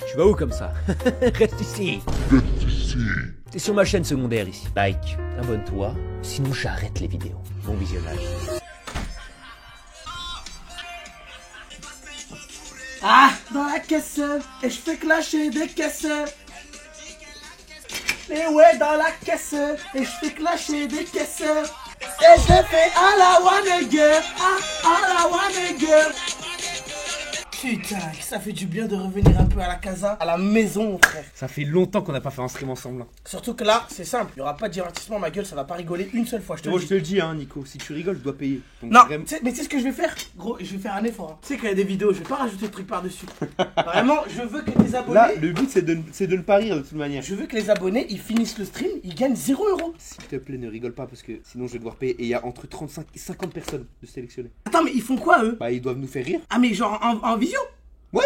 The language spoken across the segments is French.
Tu vas où comme ça? Reste ici. T'es sur ma chaîne secondaire ici. Like, abonne-toi, sinon j'arrête les vidéos. Bon visionnage. Ah, dans la caisse, et je fais clasher des caisses. Et ouais, dans la caisse, et je fais clasher des caisses. Et je fais à la one girl, à la one girl. Putain, ça fait du bien de revenir un peu à la casa, à la maison, frère. Ça fait longtemps qu'on n'a pas fait un stream ensemble. Hein. Surtout que là, c'est simple, il n'y aura pas de divertissement, ma gueule, ça va pas rigoler une seule fois, je te le dis. Je te le dis, hein, Nico, si tu rigoles, je dois payer. Donc, Non, vraiment... mais tu sais ce que je vais faire? Gros, je vais faire un effort. Hein. Tu sais qu'il y a des vidéos, je vais pas rajouter de trucs par-dessus. Vraiment, je veux que tes abonnés... Là, le but, c'est de ne pas rire de toute manière. Je veux que les abonnés, ils finissent le stream, ils gagnent 0 €. S'il te plaît, ne rigole pas parce que sinon je vais devoir payer. Et il y a entre 35 et 50 personnes de sélectionner. Attends, mais ils font quoi, eux? Bah, ils doivent nous faire rire. Ah, mais genre en visio? Ouais.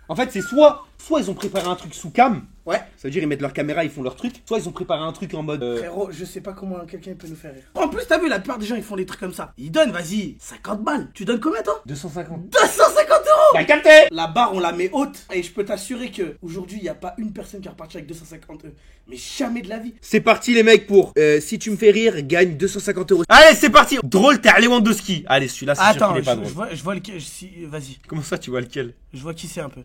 En fait, c'est soit ils ont préparé un truc sous cam. Ouais. Ça veut dire ils mettent leur caméra, ils font leur truc. Soit ils ont préparé un truc en mode. Frérot, je sais pas comment quelqu'un peut nous faire rire. En plus, t'as vu, la plupart des gens, ils font des trucs comme ça. Ils donnent, vas-y, 50 balles. Tu donnes combien, toi? 250. 250 €. T'as capté? La barre, on la met haute. Et je peux t'assurer que aujourd'hui, il n'y a pas une personne qui est repartie avec 250 €. Mais jamais de la vie. C'est parti, les mecs, pour si tu me fais rire, gagne 250 €. Allez, c'est parti. Drôle, t'es Lewandowski. Allez, celui-là, c'est sûr Attends, qu'il est pas drôle. je vois lequel. Vas-y, Comment ça, tu vois lequel? je vois qui c'est un peu.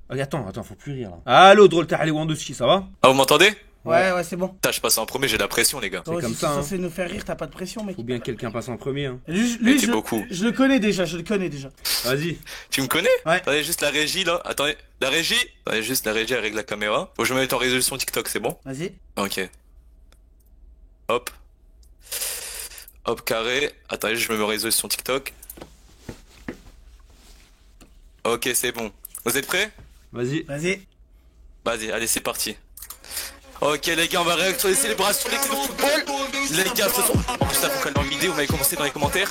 Attends, faut plus rire là. Allô, drôle, t'es Lewandowski, ça va? Ah, vous m'entendez? Ouais, c'est bon. Putain, je passe en premier, j'ai la pression, les gars. Toi comme aussi, ça, t'es hein. censé nous faire rire, t'as pas de pression, mec. Faut bien que quelqu'un passe en premier. Hein. Lui, Merci beaucoup. je le connais déjà, Vas-y. Tu me connais? Ouais. Attendez, juste la régie, là. Attendez, la régie? Attendez, juste la régie, elle règle la caméra. Faut que je me mette en résolution TikTok, c'est bon? Vas-y. Ok. Hop. Hop, carré. Attendez, je me mets en résolution TikTok. Ok, c'est bon. Vous êtes prêts? Vas-y. Vas-y. Vas-y, allez, c'est parti. Ok, les gars, on va réagir sur les célébrations de l'équipe de football. Les gars, ce soir. En plus, là, faut qu'elle dans la vidéo, vous m'avez commencé dans les commentaires.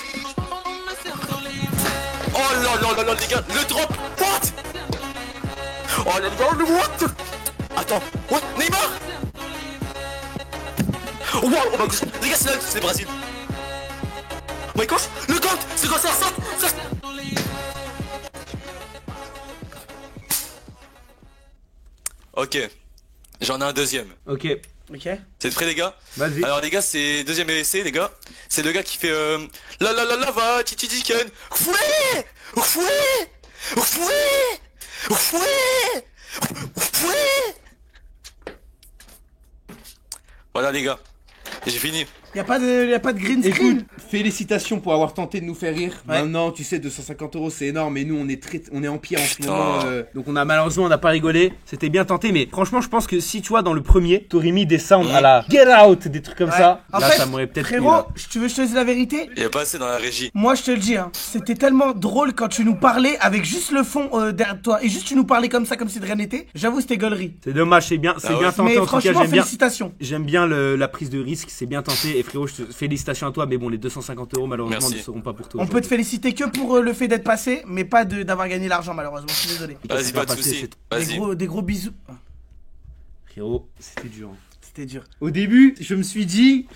Oh là là là là, les gars, le drop. What? Oh là là, le what? Attends, what? Neymar? Oh wow, oh my gosh, les gars, c'est le Brésil. Oh my gosh, le goal, c'est quoi ça? Ok, j'en ai un deuxième. Ok. Ok. C'est prêt, les gars? Vas-y. Alors, les gars, c'est deuxième essai, les gars. C'est le gars qui fait la la la la va, titi chicken. Fouet! Fouet! Fouet! Fouet! Fouet! Voilà, les gars. J'ai fini. Y a pas de green screen. Écoute, félicitations pour avoir tenté de nous faire rire. Ouais. Maintenant, tu sais, 250 € c'est énorme, et nous on est en pire en ce Putain. moment. Donc malheureusement on n'a pas rigolé. C'était bien tenté, mais franchement je pense que si tu vois dans le premier, t'aurais mis des sounds à la Get Out, des trucs comme ça. En Là fait, ça m'aurait peut-être plu, frérot, là. tu veux que je te dise la vérité? Il y a pas assez dans la régie. Moi, je te le dis, hein, c'était tellement drôle quand tu nous parlais avec juste le fond derrière toi et juste tu nous parlais comme ça, comme si de rien n'était. J'avoue, c'était gaulerie. C'est dommage, c'est bien ouais. tenté Mais en tout cas. franchement, félicitations. J'aime bien la prise de risque, c'est bien tenté. Et frérot, félicitations à toi, mais bon, les 250 € malheureusement Merci. ne seront pas pour toi. On peut te féliciter que pour le fait d'être passé, mais pas d'avoir gagné l'argent, malheureusement. Je suis désolé. Vas-y, pas de passer, soucis. c'est- Vas-y. Des gros bisous. Ah, Frérot, c'était dur. Hein. c'était dur. Au début, je me suis dit,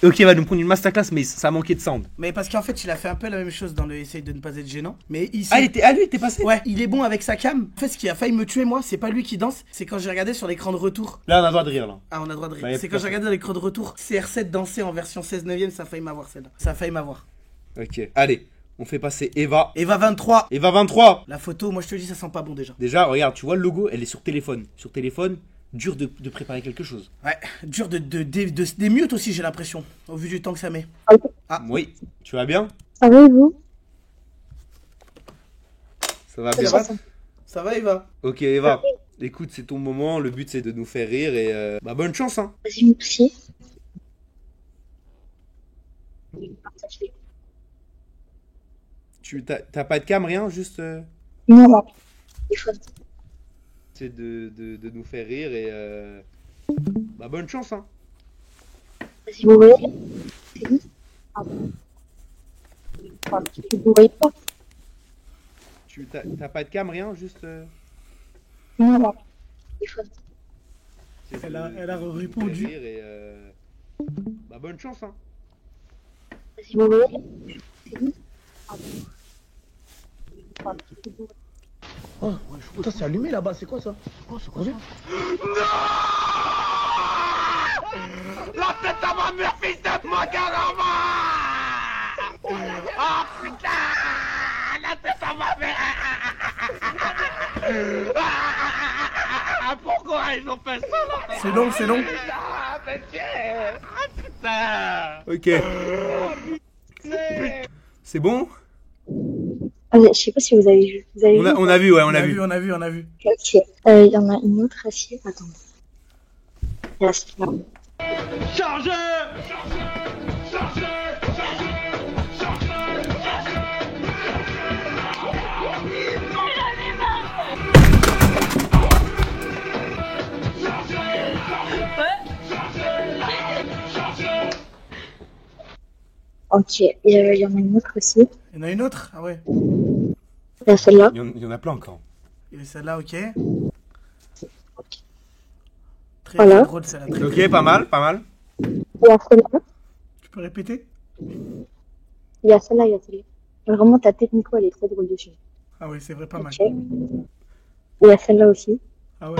ok, il va nous prendre une masterclass, mais ça manquait de sound. Mais parce qu'en fait, il a fait un peu la même chose dans le essaye de ne pas être gênant. Mais ici. Ah, lui, il était passé? Ouais, il est bon avec sa cam. En fait, ce qui a failli me tuer, moi, c'est pas lui qui danse, c'est quand j'ai regardé sur l'écran de retour. Là, on a le droit de rire, là. Ah, on a le droit de rire. Bah, y a C'est plus quand j'ai personne. regardé dans l'écran de retour, CR7 danser en version 16 neuvième, ça a failli m'avoir celle-là. Ça a failli m'avoir. Ok, allez, on fait passer Eva. Eva 23. Eva 23. La photo, moi je te dis, ça sent pas bon déjà. Déjà, regarde, tu vois le logo, elle est sur téléphone. Sur téléphone, dur de préparer quelque chose. Ouais, dur de des mutes aussi, j'ai l'impression, au vu du temps que ça met. Ah. Oui, tu vas bien? Ça va et vous? Ça va Ça bien? va, ça va, Eva? Ok, Eva, écoute, c'est ton moment, le but c'est de nous faire rire et bah bonne chance, hein. Vas-y, merci. T'as pas de cam, rien, juste Non, non. Il faut... c'est de nous faire rire et bah bonne chance, hein. Vas-y, vous voyez? C'est bon? Ah bon. Vous voyez pas? T'as pas de cam, rien, juste Non, non. Il faut... c'est Elle a de nous faire répondu. rire et bah bonne chance, hein. Vas-y, vous voyez? C'est bon? Ah bon. Oh, putain, c'est allumé là-bas, c'est quoi ça? Oh, c'est quoi ça? La tête à ma mère, fils de ma caramba! Ah putain! La tête à ma mère! Pourquoi ils ont fait ça là? C'est long, c'est long. Ah putain! Ok. C'est bon? Je sais pas si vous avez vu. Vous avez vu On a vu, ouais, on a vu. On a vu. Ok. Il y en a une autre assiette. Attends. Il y a celle-là. Chargez! Ok. Il y en a une autre aussi. Il y en a une autre? Ah ouais. Il y a celle-là. Il y en a plein encore. Et celle-là, ok. Très, Voilà. très drôle celle-là. Très, Ok, pas mal, pas mal. Il y a celle-là. Tu peux répéter? Il y a celle-là. Vraiment, ta tête, Nico, elle est trop drôle dessus. Ah ouais, c'est vrai, pas mal. Ok. Il y a celle-là aussi. Ah ouais.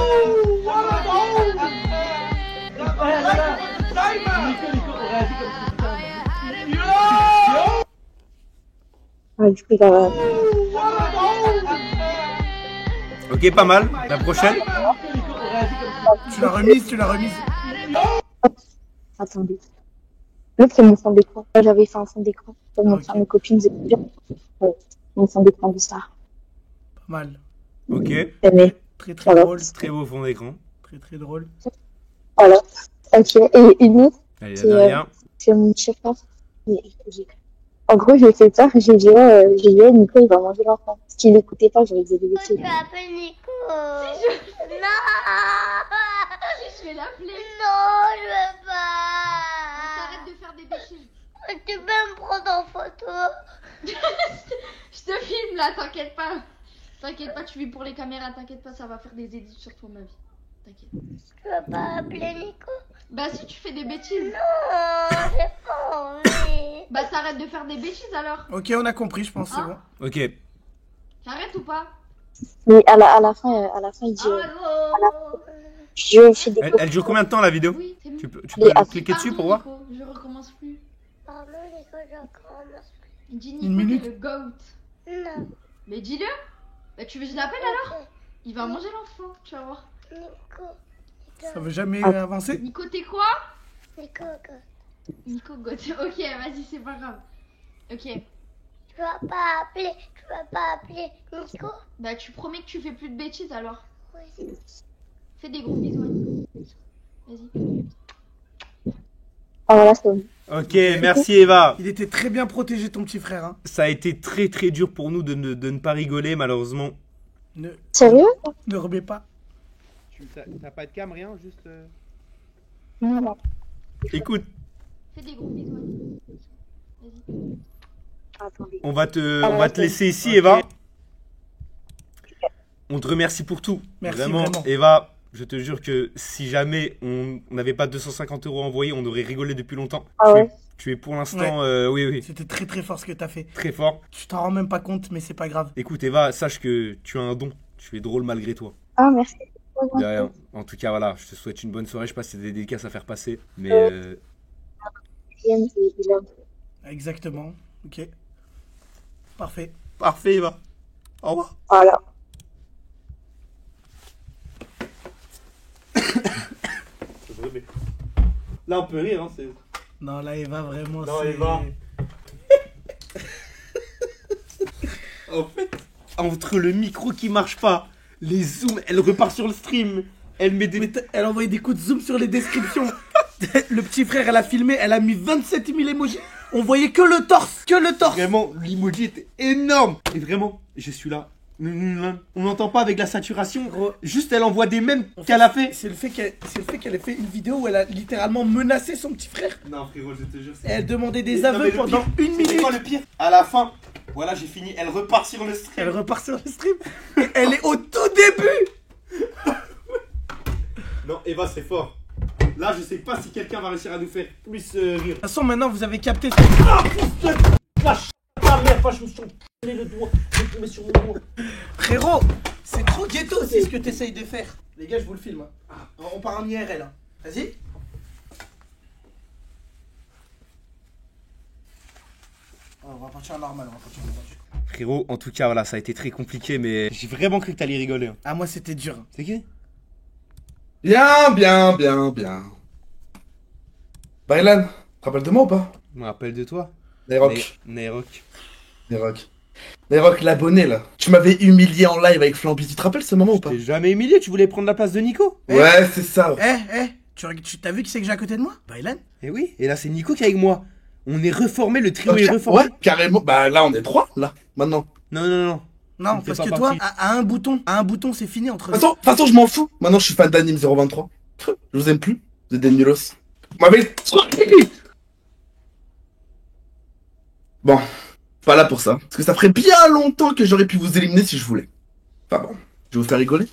Ah, du coup, il va... Ok, pas mal. La prochaine. Tu l'as remise? Attendez. L'autre, c'est mon fond d'écran. Moi, j'avais fait un fond d'écran pour montrer à mes copines. Vous bien. Ouais. Mon fond d'écran de star. Pas mal. Ok. Mais, Très, très voilà. drôle. Très beau fond d'écran. Très, très drôle. Voilà. Ok. Et une autre, Allez, C'est, la dernière. c'est mon chef-là. En gros, j'ai fait peur. J'ai dit, Nico, il va manger l'enfant. Parce qu'il n'écoutait pas, j'aurais dit des bêtises. Tu appelles Nico. Non. Je vais l'appeler. Non, je veux pas. Arrête de faire des bêtises. Tu peux me prendre en photo. Je te filme là, t'inquiète pas. T'inquiète pas, tu vis pour les caméras, t'inquiète pas, ça va faire des édits sur toi, ma vie. T'inquiète. Tu veux pas appeler Nico? Bah si tu fais des bêtises. Non, j'ai pas envie. Bah t'arrêtes de faire des bêtises alors. Ok, on a compris, je pense, c'est bon. Ok. T'arrêtes ou pas? Mais à la fin, il dit, Allô. je fais des Elle dure combien de temps la vidéo? Oui, c'est bon. Tu peux Et cliquer dessus pour voir? Nico, je recommence plus. Pardon, Nico, je recommence. Dis Une Nico, minute. t'es le goat. Non. Mais dis-le. Bah tu veux que je l'appelle alors? Il va manger l'enfant, tu vas voir. Nico. Ça veut jamais avancer? Nico, t'es quoi? Nico, Nico goat. Ok, vas-y, c'est pas grave. Ok. tu vas pas appeler Nico? Bah tu promets que tu fais plus de bêtises alors. Oui. Fais des gros bisous à Nico. Vas-y. Ah, voilà, c'est bon. Ok, merci Eva. Il était très bien protégé, ton petit frère. Hein. Ça a été très très dur pour nous de ne pas rigoler, malheureusement. Sérieux? Ne remets pas. T'as pas de cam, rien, juste. Non. Écoute, Fais des gros bisous à Nico. Vas-y. Attendez. on va te laisser ici, Eva. On te remercie pour tout. Merci, vraiment, vraiment. Eva. Je te jure que si jamais on n'avait pas 250 € envoyés, on aurait rigolé depuis longtemps. Ah ouais? Tu es pour l'instant, oui, C'était très très fort ce que t'as fait. très fort. Tu t'en rends même pas compte, mais c'est pas grave. Écoute, Eva, sache que tu as un don. Tu es drôle malgré toi. Ah, merci. De rien. En tout cas, voilà, je te souhaite une bonne soirée. Je sais pas si c'est des dédicaces à faire passer, mais Il aime. Exactement. Ok. Parfait. parfait, Eva. Au revoir. Voilà. Là, on peut rire, hein. Non, là, Eva, vraiment, Non, c'est... Eva. En fait, entre le micro qui marche pas, les zooms, elle repart sur le stream. Elle met des. Mais elle a envoyé des coups de zoom sur les descriptions. Le petit frère, elle a filmé, elle a mis 27 000 emojis. On voyait que le torse, Vraiment, l'emoji était énorme. Et vraiment, je suis là. On n'entend pas avec la saturation. Gros. Juste, elle envoie des mèmes qu'elle a fait. C'est le fait qu'elle ait fait une vidéo où elle a littéralement menacé son petit frère. Non, frérot, je te jure. Et elle demandait des Non, mais aveux le pendant pire, une c'est minute. quoi le pire? À la fin, voilà, j'ai fini. Elle repart sur le stream. Elle repart sur le stream. Et elle est au tout début. Non, Eva, c'est fort. Là, je sais pas si quelqu'un va réussir à nous faire plus rire. De toute façon, maintenant, vous avez capté. Ah, putain de vache. Ah, merde, je me suis enculé le doigt. J'ai tombé sur mon doigt. Frérot, c'est C'est trop ghetto, c'est ce que t'essayes de faire. Les gars, je vous le filme. Hein. On part en IRL. Hein. Vas-y. Oh, on va partir normal, Frérot, en tout cas, voilà, ça a été très compliqué, mais j'ai vraiment cru que t'allais rigoler. Hein. Ah, moi, c'était dur. C'est qui? Bien. Baylan, tu te rappelles de moi ou pas? Je me rappelle de toi. Nayrock. Nayrock, l'abonné là. Tu m'avais humilié en live avec Flamby, tu te rappelles ce moment ou pas? T'es jamais humilié, tu voulais prendre la place de Nico? Ouais, c'est ça. Tu t'as vu qui c'est que j'ai à côté de moi? Baylan? Eh oui, et là c'est Nico qui est avec moi. On est reformé, le trio est reformé. Ouais, carrément. Bah là on est 3, là, maintenant. Non, parce que toi, à un bouton, c'est fini entre nous. De toute façon, je m'en fous. Maintenant, je suis fan d'Anime 023. Je vous aime plus. Vous êtes des nulos. Vous m'avez... Bon, pas là pour ça. Parce que ça ferait bien longtemps que j'aurais pu vous éliminer si je voulais. Enfin bon, je vais vous faire rigoler.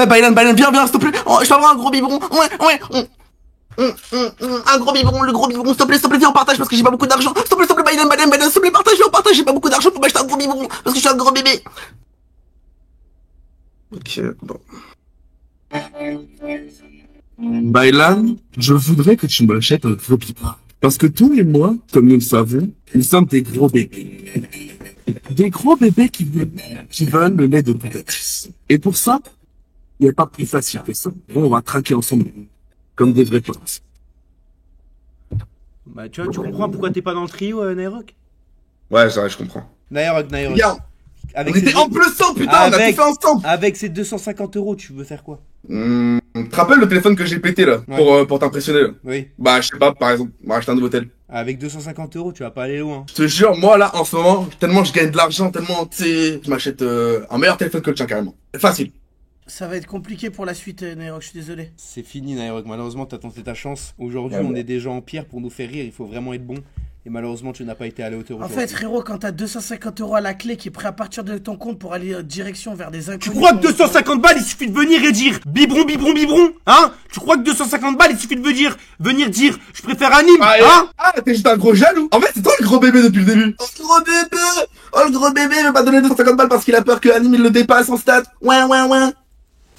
Baylan, viens, s'il te plaît. Oh, je vais avoir un gros biberon. Ouais. Un gros biberon, le gros biberon, s'il te plaît, viens, on partage parce que j'ai pas beaucoup d'argent. S'il te plaît, Baylan, s'il te plaît, on partage, j'ai pas beaucoup d'argent pour m'acheter un gros biberon parce que je suis un gros bébé. Ok, bon. Baylan, je voudrais que tu m'achètes un gros biberon. Parce que tous les mois, comme nous le savons, nous sommes des gros bébés. Des gros bébés qui veulent le lait de potatis. Et pour ça, il n'y a pas plus facile que ça. Bon, on va traquer ensemble. Comme des vrais potes. Bah tu vois, tu comprends pourquoi t'es pas dans le trio, Nayrock? Ouais, je comprends. Nayrock. Regarde, on était en plus 100, putain, on a tout fait ensemble. Avec ces 250 €, tu veux faire quoi? Tu te rappelles le téléphone que j'ai pété là, pour t'impressionner là? Oui. Bah je sais pas, par exemple, on va acheter un nouveau tel. Avec 250 €, tu vas pas aller loin. Je te jure, moi là, en ce moment, tellement je gagne de l'argent, tellement, tu sais, je m'achète un meilleur téléphone que le tien carrément. Facile. Ça va être compliqué pour la suite, Nayrock, je suis désolé. C'est fini, Nayrock. Malheureusement, t'as tenté ta chance. Aujourd'hui, on est des gens en pierre pour nous faire rire. Il faut vraiment être bon. Et malheureusement, tu n'as pas été à la hauteur. En fait, frérot, quand t'as 250 € à la clé qui est prêt à partir de ton compte pour aller direction vers des inconnus... Tu crois que 250 balles, il suffit de venir et dire biberon, hein? Tu crois que 250 balles, il suffit de venir dire je préfère Anime, hein? Ah, t'es juste un gros jaloux. En fait, c'est toi le gros bébé depuis le début. Oh, le gros bébé veut pas donner 250 balles parce qu'il a peur que Anime il le dépasse en stat. Ouais.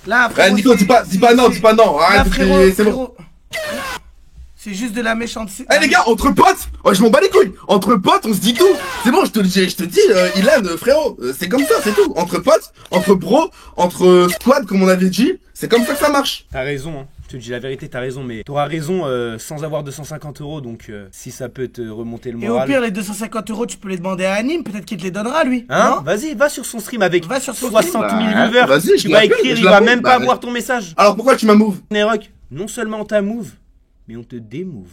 Là, frérot... Nico, dis pas non. Arrête, c'est bon. C'est juste de la méchante... Eh les gars, entre potes, je m'en bats les couilles. Entre potes, on se dit tout. C'est bon, je te dis, Ilan, frérot, c'est comme ça, c'est tout. Entre potes, entre bros, entre squad, comme on avait dit, c'est comme ça que ça marche. T'as raison, hein. Je te dis la vérité, t'as raison, mais t'auras raison sans avoir 250 €, donc si ça peut te remonter le moral... Et au pire, les 250 € tu peux les demander à Anime, peut-être qu'il te les donnera, lui. Hein? Vas-y, va sur son stream avec 60 000 viewers. Vas-y, tu vas écrire, il va même pas voir ton message. Alors pourquoi tu m'as move? Nayrock, non seulement on t'a move, mais on te démove.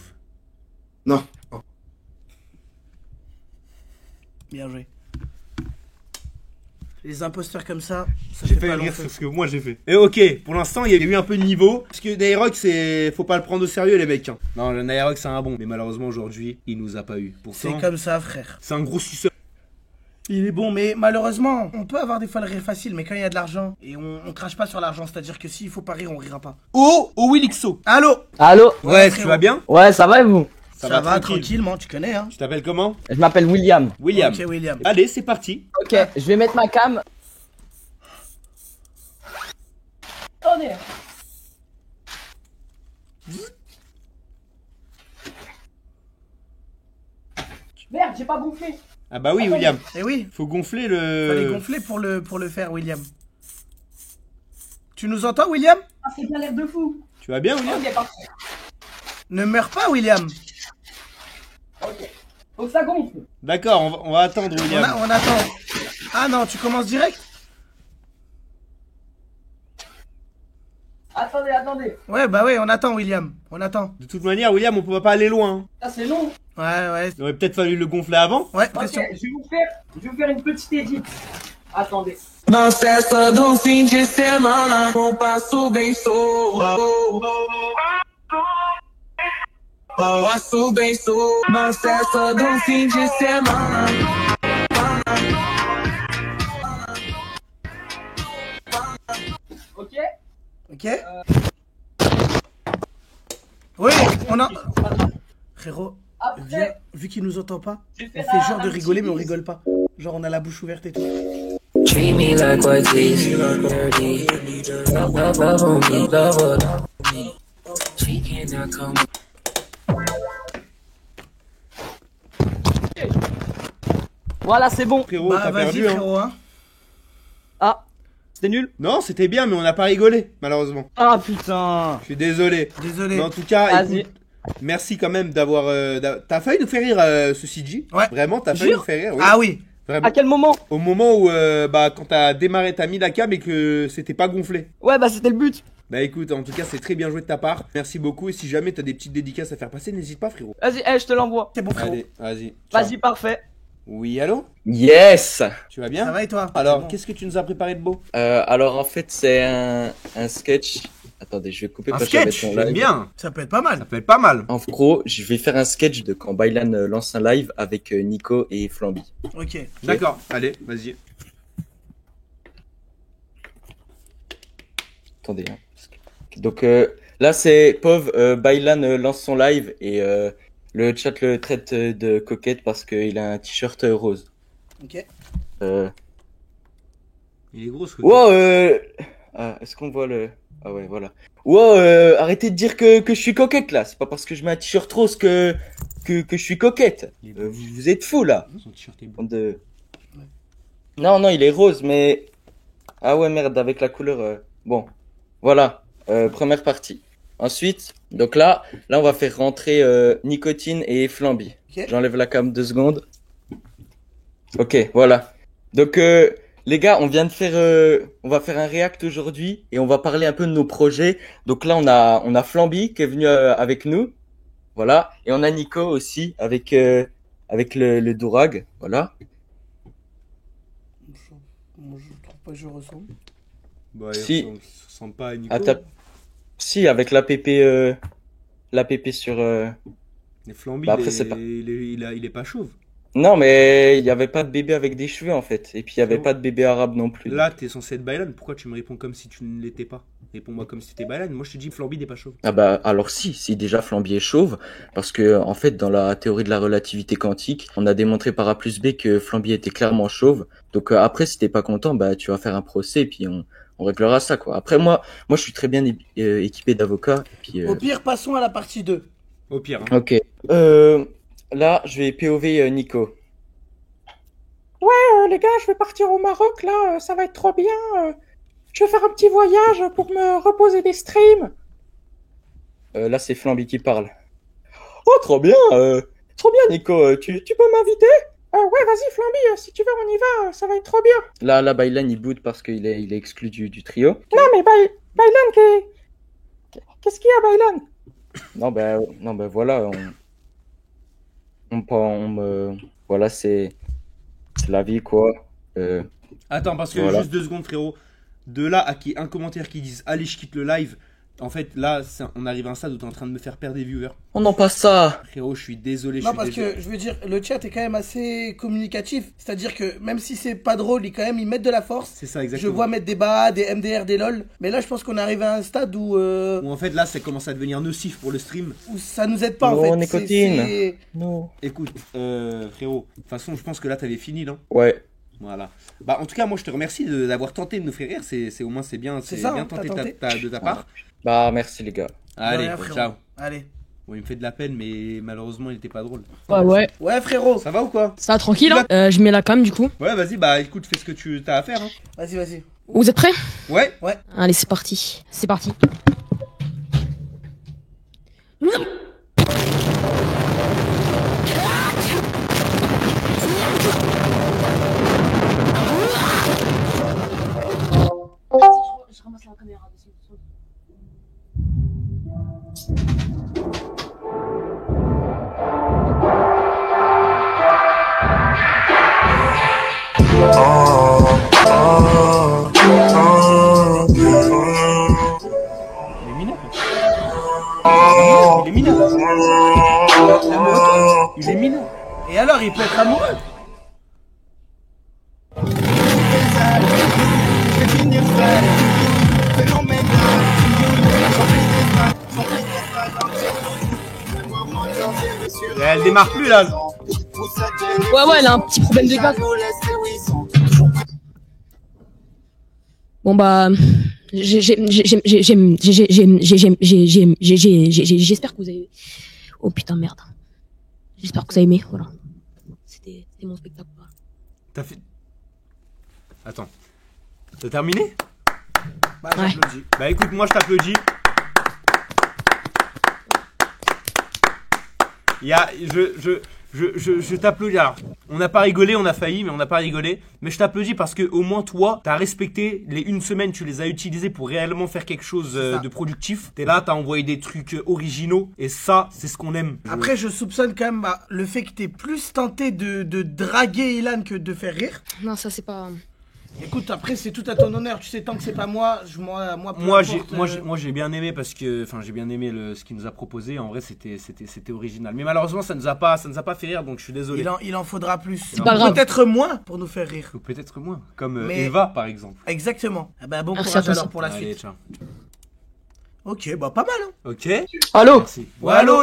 Non. Bien joué. Les imposteurs comme ça j'ai fait rire sur ce que moi j'ai fait. Et ok, pour l'instant il y a eu un peu de niveau. Parce que Nayrock, faut pas le prendre au sérieux les mecs. Hein. Non, le Nayrock c'est un bon. Mais malheureusement aujourd'hui, il nous a pas eu. C'est comme ça, frère. C'est un gros suceur. Il est bon, mais malheureusement, on peut avoir des fois le rire facile, mais quand il y a de l'argent, et on crache pas sur l'argent, c'est-à-dire que s'il faut pas rire, on rira pas. Oh Willixo. Allô? Ouais, tu vas bien? Ouais, ça va et vous? Ça va tranquillement, tu connais, hein. Tu t'appelles comment? Je m'appelle William. Ok, William. Allez, c'est parti. Ok, je vais mettre ma cam. Attendez. Merde, j'ai pas gonflé. Ah bah oui, William. Eh oui. Faut gonfler le... Fallait gonfler pour le faire, William. Tu nous entends, William? Ah, c'est bien l'air de fou. Tu vas bien, William? Ok, parfait. Ne meurs pas, William. Ok. Faut que ça gonfle. D'accord, on va attendre, William. On attend. Ah non, tu commences direct? Attendez. Ouais, bah ouais, on attend, William. On attend. De toute manière, William, on peut pas aller loin. Ça, c'est long. Ouais. Il aurait peut-être fallu le gonfler avant. Ouais, pression. Ok, je vais vous faire une petite édite. Attendez. Na festa do fim de semana, eu passo bem solto. Passo bem solto. Na festa do fim de semana. Ok. Oui, on a... Frérot, vu qu'il nous entend pas, on fait genre de rigoler, mais on rigole pas. Genre, on a la bouche ouverte et tout. Treat me like what this dirty. Love on me, love me. She cannot come. Voilà, c'est bon. Frérot, Bah, t'as vas-y, perdu, hein. frérot, hein. Ah, c'était nul. Non, c'était bien, mais on n'a pas rigolé, malheureusement. Ah putain. Je suis désolé. Désolé. Mais en tout cas, Vas-y. écoute, merci quand même d'avoir... T'as failli nous faire rire, ce CG. Ouais. Vraiment, t'as failli Jure nous faire rire. Oui. Ah oui. Vraiment. À quel moment? Au moment où, quand t'as démarré, t'as mis la cam et que c'était pas gonflé. Ouais, bah c'était le but. Bah écoute, en tout cas, c'est très bien joué de ta part. Merci beaucoup. Et si jamais t'as des petites dédicaces à faire passer, n'hésite pas, frérot. Vas-y, je te l'envoie. C'est bon, frérot. Allez, vas-y. Ciao. Vas-y, parfait. Oui, allô? Yes. Tu vas bien? Ça va et toi? Alors, C'est bon. qu'est-ce que tu nous as préparé de beau? Alors en fait c'est un sketch. Attendez, je vais couper Un parce que je vais sketch, mettre mon j'aime live. bien. Ça peut être pas mal. Ça peut être pas mal. En gros, je vais faire un sketch de quand Baylan lance un live avec Nico et Flamby. Ok. D'accord, allez, vas-y. Attendez. Hein. Donc là c'est pauvre Baylan lance son live et le chat le traite de coquette parce qu'il a un t-shirt rose. Ok. Il est gros ce Wow, ah, est-ce qu'on voit le... Ah ouais, voilà. Wow, arrêtez de dire que je suis coquette là. C'est pas parce que je mets un t-shirt rose que je suis coquette. Vous êtes fous là. Son t-shirt est Bande de... Non, non, il est rose, mais... Ah ouais, merde, avec la couleur... Bon, voilà. Première partie. Ensuite, donc là, on va faire rentrer Nicotine et Flamby. Ok. J'enlève la cam 2 secondes. Ok, voilà. Donc... les gars, on vient de faire, on va faire un react aujourd'hui et on va parler un peu de nos projets. Donc là, on a Flamby qui est venu avec nous, voilà, et on a Nico aussi avec le Dourag, voilà. Moi, je trouve pas que je ressemble. Bah, Si. il ressemble pas à Nico. Ah, si, avec l'APP sur. Les Flamby, Bah, après, c'est pas... il est pas chauve. Non, mais il y avait pas de bébé avec des cheveux en fait, et puis il y avait pas de bébé arabe non plus. Là, t'es censé être Baylan. Pourquoi tu me réponds comme si tu ne l'étais pas? Réponds-moi comme si t'étais Baylan. Moi, je te dis Flamby n'est pas chauve. Ah bah alors si déjà Flamby est chauve, parce que en fait dans la théorie de la relativité quantique, on a démontré par A plus B que Flamby était clairement chauve. Donc après si t'es pas content, bah tu vas faire un procès et puis on réglera ça quoi. Après moi je suis très bien équipé d'avocats. Au pire, passons à la partie 2. Au pire. Hein. Ok. Là je vais POV Nico. Ouais les gars, je vais partir au Maroc là, ça va être trop bien. Je vais faire un petit voyage pour me reposer des streams. Là c'est Flamby qui parle. Oh trop bien Nico, tu peux m'inviter? Ouais vas-y Flamby, si tu veux on y va, ça va être trop bien. Là Baylan il boude parce qu'il est exclu du trio. Non mais Baylan, qu'est-ce qu'il y a Baylan? Non ben voilà, voilà c'est la vie quoi. Attends, parce que voilà. juste 2 secondes frérot. De là à un commentaire qui dise allez je quitte le live. En fait là on arrive à un stade où t'es en train de me faire perdre des viewers. On n'en passe ça. Frérot, je suis désolé. Non, parce que je veux dire, le chat est quand même assez communicatif. C'est-à-dire que même si c'est pas drôle, ils mettent de la force. C'est ça, exactement. Je vois mettre des bas, des MDR, des lol. Mais là, je pense qu'on arrive à un stade où. Où en fait là ça commence à devenir nocif pour le stream. Où ça nous aide pas en fait. Nicotine. Non. Écoute, frérot, de toute façon je pense que là t'avais fini, non? Ouais. Voilà. Bah en tout cas moi je te remercie d'avoir tenté de nous faire rire. C'est au moins c'est bien ça, tenté tenté. de ta part. Bah merci les gars. Allez, rien, ciao. Allez. Bon, il me fait de la peine, mais malheureusement, il était pas drôle. Ouais. Ouais, frérot. Ça va ou quoi? Ça va tranquille, hein. Je mets la cam du coup. Ouais, vas-y, bah écoute, fais ce que tu as à faire. Hein. Vas-y. Vous êtes prêts? Ouais. Allez, c'est parti. C'est parti. Je ramasse la caméra dessus. Il est mineur. Il est mineur. Et alors, il peut être amoureux. Elle démarre plus là. Ouais, elle a un petit problème de gaz. Bon bah, j'espère que vous avez. Oh putain merde. J'espère que vous avez aimé. Voilà. C'était mon spectacle. T'as fait. Attends. T'as terminé? Bah, j'applaudis. Bah écoute, moi je t'applaudis. Je t'applaudis. Alors, on n'a pas rigolé, on a failli, mais on n'a pas rigolé. Mais je t'applaudis parce que au moins toi, t'as respecté les une semaine, tu les as utilisées pour réellement faire quelque chose de productif. T'es là, t'as envoyé des trucs originaux et ça, c'est ce qu'on aime. Après, je soupçonne quand même le fait que t'es plus tenté de draguer Ilan que de faire rire. Non, ça c'est pas. Écoute, après c'est tout à ton honneur. Tu sais, tant que c'est pas moi, Moi j'ai bien aimé parce que, enfin j'ai bien aimé ce qu'il nous a proposé. En vrai, c'était original. Mais malheureusement, ça nous a pas fait rire, donc je suis désolé. Il en faudra plus. C'est pas grave. Peut-être moins pour nous faire rire. Ou peut-être moins, comme Eva par exemple. Exactement. Eh ben, bon Merci courage à toi. alors pour la Allez, suite. ciao. Ok, bah pas mal. Hein. Ok. Allô. Merci. Ouais, allô.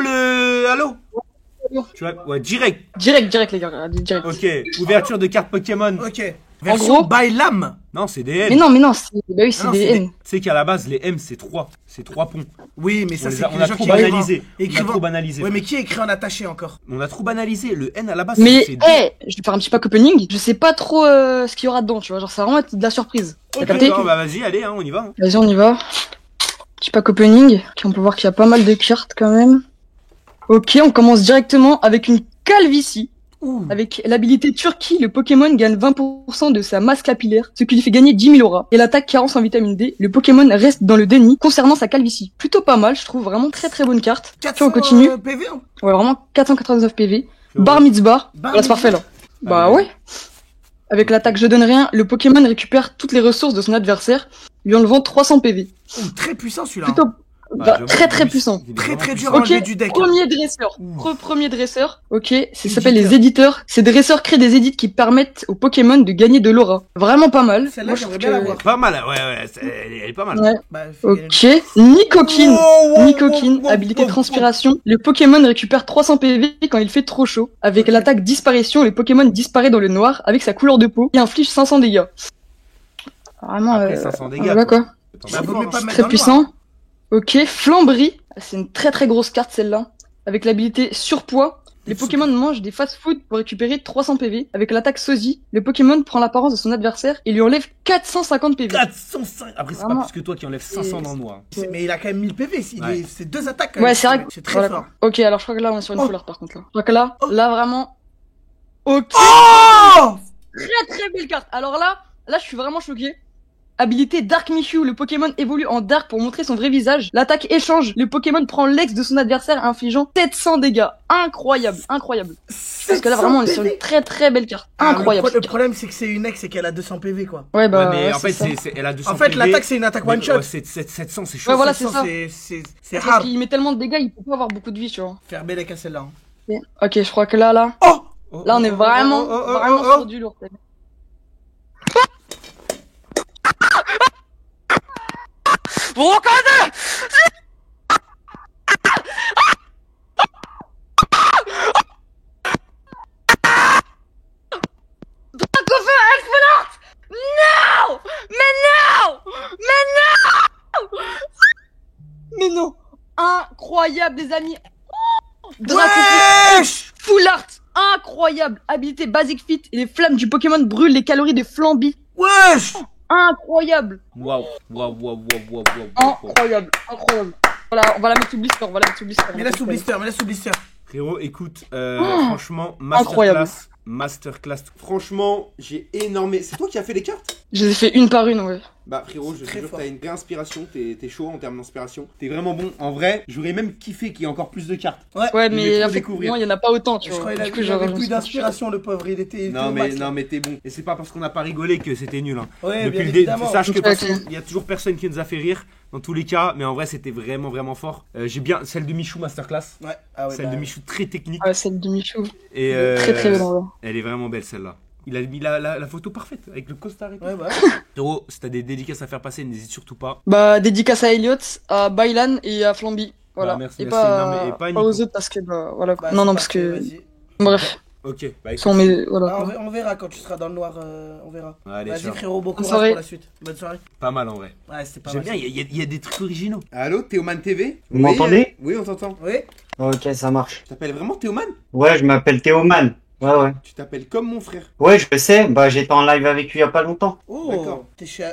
Tu vois, ouais, direct. Direct les gars, direct. Ok. Ouverture de carte Pokémon. Ok. En gros, Bailam. Non, c'est des M. mais non, c'est bah oui, c'est Non, des c'est N. Tu sais qu'à la base, les M, c'est 3. C'est 3 ponts. Oui, mais ça c'est on a trop banalisé. On a trop banalisé. Ouais, mais qui écrit en attaché encore? On a trop banalisé. Le N à la base, Mais c'est je vais faire un petit pack opening. Je sais pas trop ce qu'il y aura dedans, tu vois. Genre, ça va vraiment être de la surprise. T'as capté? D'accord, bah vas-y, allez, hein, on y va. Vas-y, on y va. Petit pack opening. Ok, on peut voir qu'il y a pas mal de cartes quand même. Ok, on commence directement avec une calvitie. Avec l'habilité Turkey, le Pokémon gagne 20% de sa masse capillaire, ce qui lui fait gagner 10 000 auras. Et l'attaque carence en vitamine D, le Pokémon reste dans le déni concernant sa calvitie. Plutôt pas mal, je trouve, vraiment très bonne carte. 400 on continue. PV, hein. Ouais, vraiment 499 PV. Bar Mitzvah. Voilà, c'est parfait là. Bah ouais. Avec l'attaque Je donne rien, le Pokémon récupère toutes les ressources de son adversaire, lui enlevant 300 PV. Très puissant celui-là. Plutôt très puissant. Très dur à enlever du deck. Premier dresseur. Premier dresseur. Ok, ça s'appelle les éditeurs. Ces dresseurs créent des édits qui permettent aux Pokémon de gagner de l'aura. Vraiment pas mal. Celle-là, j'aimerais bien l'avoir. Pas mal, ouais, elle est pas mal. Ouais. Bah, Ok. Nicokin. Nicokin, habilité transpiration. Le Pokémon récupère 300 PV quand il fait trop chaud. Avec l'attaque disparition, le Pokémon disparaît dans le noir avec sa couleur de peau et inflige 500 dégâts. Vraiment, Après 500 dégâts. voilà quoi. Bah, vaut mieux pas mettre Très dans le puissant. Ok, Flambrie, c'est une très grosse carte celle-là. Avec l'habilité surpoids, les Pokémon mangent des fast-food pour récupérer 300 PV. Avec l'attaque Sosie, le Pokémon prend l'apparence de son adversaire et lui enlève 450 PV. 405. Après c'est pas plus que toi qui enlève 500 dans le noir. Mais il a quand même 1000 PV, c'est 2 attaques. Ouais, c'est vrai. C'est très fort. Ok, alors je crois que là on est sur une full art par contre là. Je crois que là vraiment. Ok. Oh Très belle carte. Alors là je suis vraiment choqué. Habilité Dark Michu, le Pokémon évolue en Dark pour montrer son vrai visage. L'attaque échange, le Pokémon prend l'ex de son adversaire infligeant 700 dégâts. Incroyable. Parce que là vraiment on est sur une très belle carte. Incroyable. Le problème c'est que c'est une ex et qu'elle a 200 PV quoi. Ouais bah mais en fait elle a 200 En fait PV, l'attaque c'est une attaque one shot. 700 c'est chaud. Ouais voilà c'est ça. C'est Parce hard. qu'il met tellement de dégâts, il peut pas avoir beaucoup de vie tu vois. Faire belle à celle-là. Ok, je crois que là. Là on est vraiment sur du lourd. Vous reconnaissez Dracofeu Exponent. Non. Mais non. Incroyable les amis. Dracofeu full art. Incroyable. Habilité Basic Fit et les flammes du Pokémon brûlent les calories de Flamby. Wesh. Incroyable. Waouh. Incroyable. Voilà, on va la mettre sous blister, Mets-la sous blister. Frérot, écoute, franchement, masterclass. Franchement, j'ai énormément. C'est toi qui as fait les cartes? Je les ai fait une par une, ouais. Bah frérot, je te jure, t'as une vraie inspiration, t'es chaud en termes d'inspiration. T'es vraiment bon. En vrai, j'aurais même kiffé qu'il y ait encore plus de cartes. Ouais, mais effectivement, il y en a pas autant, tu vois. Je crois qu'il avait plus d'inspiration, le pauvre. Il était. Non mais t'es bon. Et c'est pas parce qu'on n'a pas rigolé que c'était nul. Hein. Ouais, depuis bien évidemment. Sache que il y a toujours personne qui nous a fait rire. Dans tous les cas, mais en vrai c'était vraiment fort. J'ai bien celle de Michou masterclass. Ouais. Celle de Michou très technique. Ouais, celle de Michou. Et très belle en vrai. Elle est vraiment belle celle-là. Il a mis la photo parfaite avec le costard et tout. Ouais, bah. Frérot, si t'as des dédicaces à faire passer, n'hésite surtout pas. Bah, dédicace à Elliot, à Bailan et à Flamby. Voilà. Bah, merci, et merci. pas, Non, mais pas aux autres parce que, bah, voilà. Non, parce que. Bref. Ok, bah Sans mes... Voilà. Ah, on verra quand tu seras dans le noir, on verra. Allez, Vas-y ciao. frérot, bon Bonne courage soirée. pour la suite. Bonne soirée. Pas mal en vrai. Ouais, c'était pas J'aime mal. bien, il y a des trucs originaux. Allô, Théoman TV? Vous m'entendez? Oui, on t'entend. Oui. Ok, ça marche. Tu t'appelles vraiment Théoman? Ouais, je m'appelle Théoman. Ouais, ouais. Tu t'appelles comme mon frère. Ouais, je sais. Bah, j'étais en live avec lui il y a pas longtemps. Oh, D'accord.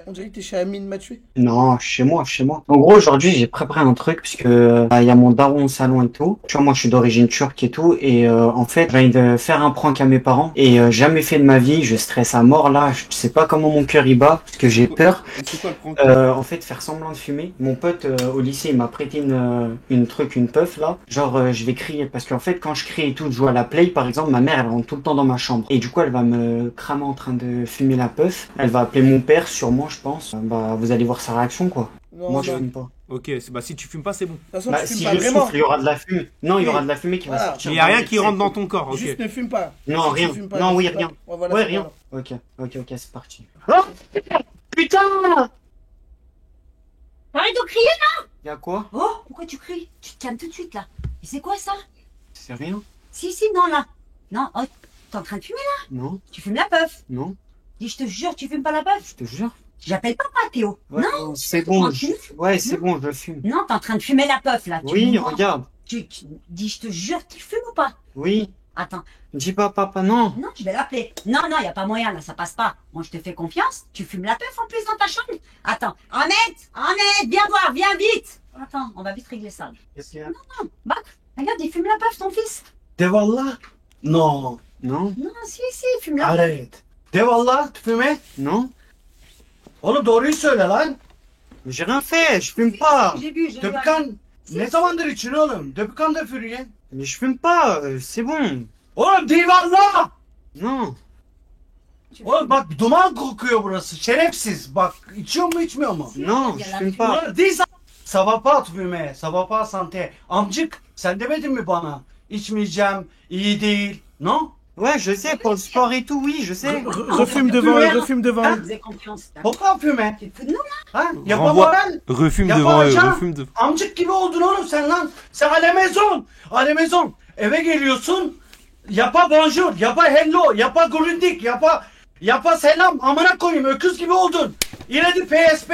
on dirait que t'es chez Amine Mathieu. Non, chez moi, chez moi. En gros, aujourd'hui, j'ai préparé un truc puisque il y a mon daron au salon et tout. Tu vois, moi, je suis d'origine turque et tout. Et en fait, j'ai envie de faire un prank à mes parents. Et jamais fait de ma vie. Je stresse à mort là. Je sais pas comment mon cœur y bat parce que j'ai peur. C'est quoi le prank? En fait, faire semblant de fumer. Mon pote au lycée, il m'a prêté une puff là. Genre, je vais crier parce qu'en fait, quand je crie et tout, je joue à la play, par exemple, ma mère, elle rentre tout le temps dans ma chambre. Et du coup, elle va me cramer en train de fumer la puff. Elle va appeler mon père, sûrement, je pense. Bah, vous allez voir sa réaction, quoi. Non, Moi, je non. fume pas. Ok, bah si tu fumes pas, c'est bon. De toute façon, Bah, tu fumes si pas je vraiment. souffle, il y aura de la fumée. Non, il y Oui. aura de la fumée qui va Voilà. sortir. Il y a rien qui rentre dans ton corps, ok. Juste ne fume pas. Non, Si tu rien. fumes pas, Non, ne oui, fume pas. rien. Ouais, voilà, Ouais, c'est rien. voilà. Ok, c'est parti. Putain! Arrête de crier là! Y'a quoi? Oh, pourquoi tu cries? Tu te calmes tout de suite là. Et c'est quoi ça? C'est rien. Si, non là. Non, oh, t'es en train de fumer là? Non, Tu fumes la puff. non, Dis, je te jure, tu fumes pas la puff. je te jure. J'appelle papa Théo. Ouais, Non, c'est bon. tranquille. Ouais, c'est bon, je fume. Non, t'es en train de fumer la puff là. Tu Oui, mens. regarde. Dis, je te jure, tu fumes ou pas? Oui. Attends. Dis pas papa, non. Non, je vais l'appeler. Non, y a pas moyen là, ça passe pas. Moi, je te fais confiance. Tu fumes la puff en plus dans ta chambre. Attends. Ahmed, viens voir, viens vite. Attends, on va vite régler ça. Qu'est-ce qu'il y a? Non, bah, regarde, il fume la puff, ton fils. Devallah? Non. Non? Non, si, il fume la puff. Arrête. Devallah, tu fumais? Non. Oğlum doğruyu söyle lan. J'ai rien fait, je fume pas. J'ai vu. Döpükan, ne zamandır için oğlum? Döpükan da fürüyen. Mais je fume pas, c'est bon. Oğlum devallah! Non. Oğlum bak duman kokuyor burası, şerefsiz. Bak içiyor mu içmiyor mu? Non, je fume pas. Değil ça va pas fumer, ça va pas santé. Amcık, sen demedin mi bana? İçmeyeceğim, iyi değil. Non? Ouais, je sais, pour le sport et tout, oui, je sais. Refume devant eux, refume devant eux. Vous avez confiance. Pourquoi fumer? Tu te fous de nous là? Ha? Y'a pas Renvoie, moral? refume Y'a devant pas eux, ajan? refume devant. Amcık gibi oldun oğlum sen lan. Sen à la maison. À la maison. Eve geliyorsun. Y'a pas bonjour, y'a pas hello, y'a pas grundig, y'a pas selam. Amına koyayım, öküz gibi oldun. Yine de PSP,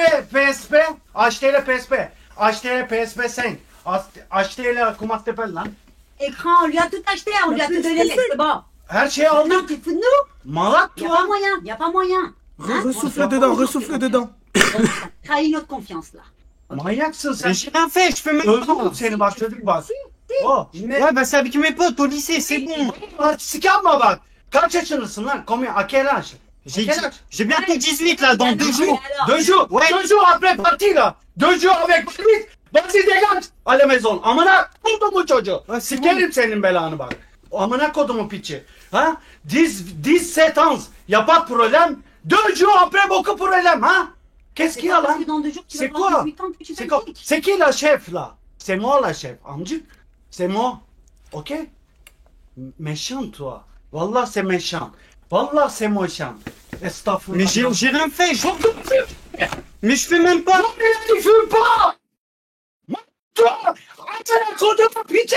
HTL PSP, HTL PSP 5, HTL comment ça s'appelle lan? Écran, on lui a tout acheté, on lui a tout donné, c'est bon. Her şeyi aldık. Tu te fous de nous? Malak Y a toi. pas moyen, y a pas moyen. Resouffle dedans, resouffle dedans. Trahis notre confiance là. Manyaksın sen. J'ai rien fait, je fais même pas. Seni bak çocuk bak. Oh. Ouais bah c'est avec mes potes au lycée, c'est bon. Artistik yapma bak. Kaç yaşındasın lan? Combien? À quel âge? J'ai bientôt 18 là, dans 2 jours. 2 jours? Ouais. 2 jours après partie là. 2 jours avec 18. Vas-y dégage. À la maison. Amına kodumu çocuğu. Sikerim senin belanı bak. Amına kodumu piçi. Ha? 17 ans. Y'a pas de problème. 2 jours après beaucoup problème, hein? Qu'est-ce qu'il y a là? C'est quoi? C'est quoi? C'est qui la chef là? C'est moi la chef. Amcık. C'est moi. Ok? Méchant toi. Wallah c'est méchant. Wallah c'est méchant. Estağfurullah. Mais j'ai rien fait. Mais je fais même pas. Non mais tu fumes pas. Toi, attends kodumu piçi.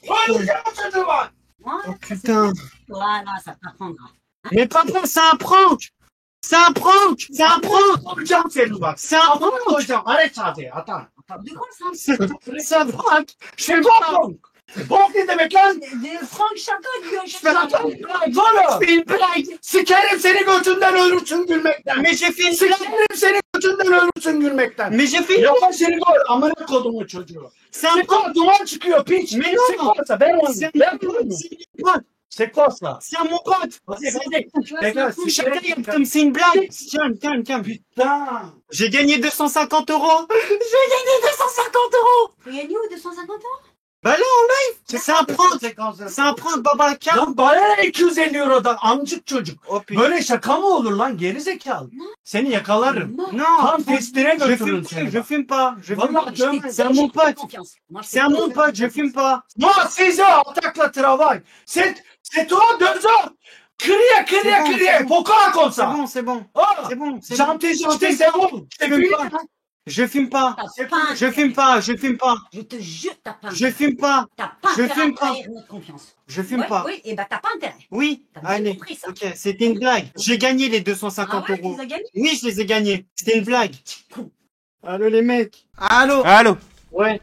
Oh putain. Voilà, ça t'apprendra. Mais papa, c'est un prank. C'est un prank. C'est un prank. C'est un prank. Arrête ça, attends. De quoi ça? C'est un prank. Je fais pas prank. Prank ne demek lan? Franck şaka diyor. Je fais un prank. Voilà. C'est une blague. Sikerim seni götünden ölürsün gülmekten. Mais j'ai fait une blague. Sikerim seni götünden ölürsün gülmekten. Mais j'ai fait une blague. Yavaş seni gör. Amına kodumu çocuğu. C'est un prank. Duman çıkıyor piç. Mais non. C'est quoi ça? Ben onu. C'est quoi ça? C'est à mon pote. C'est une blague. Tiens. Putain. J'ai gagné 250 euros. J'ai gagné 250 euros. Tu gagné où 250 euros? Bah là en live. C'est un prank. C'est un prank baba. Lan bana ne 250 eurodan amcık çocuk. Böyle şaka mı olur lan geri zekalı? Seni yakalarım. Tam testine götürürüm seni. Je fume pas. Je fume pas. C'est à mon pote. C'est à mon pote. Je fume pas. Moi 6 heures attaque le travail. C'est toi 2 heures. Crier. Pourquoi comme ça? C'est bon. Oh, c'est bon. Gentil, c'est bon. Je fume pas. Je fume pas. T'as pas Je fume pas. Je fume pas. Je te jure, t'as pas Je fume pas. T'as pas Je intérêt fume à pas. trahir notre confiance. Je fume Ouais, pas. Oui, et bah t'as pas intérêt. Oui, T'as bien allez. compris ça. Ok, c'était une blague. J'ai gagné les 250 Ah ouais, tu euros. les as gagnés? Oui, je les ai gagnés. C'était une blague. Allô les mecs. Allô. Allô. Ouais.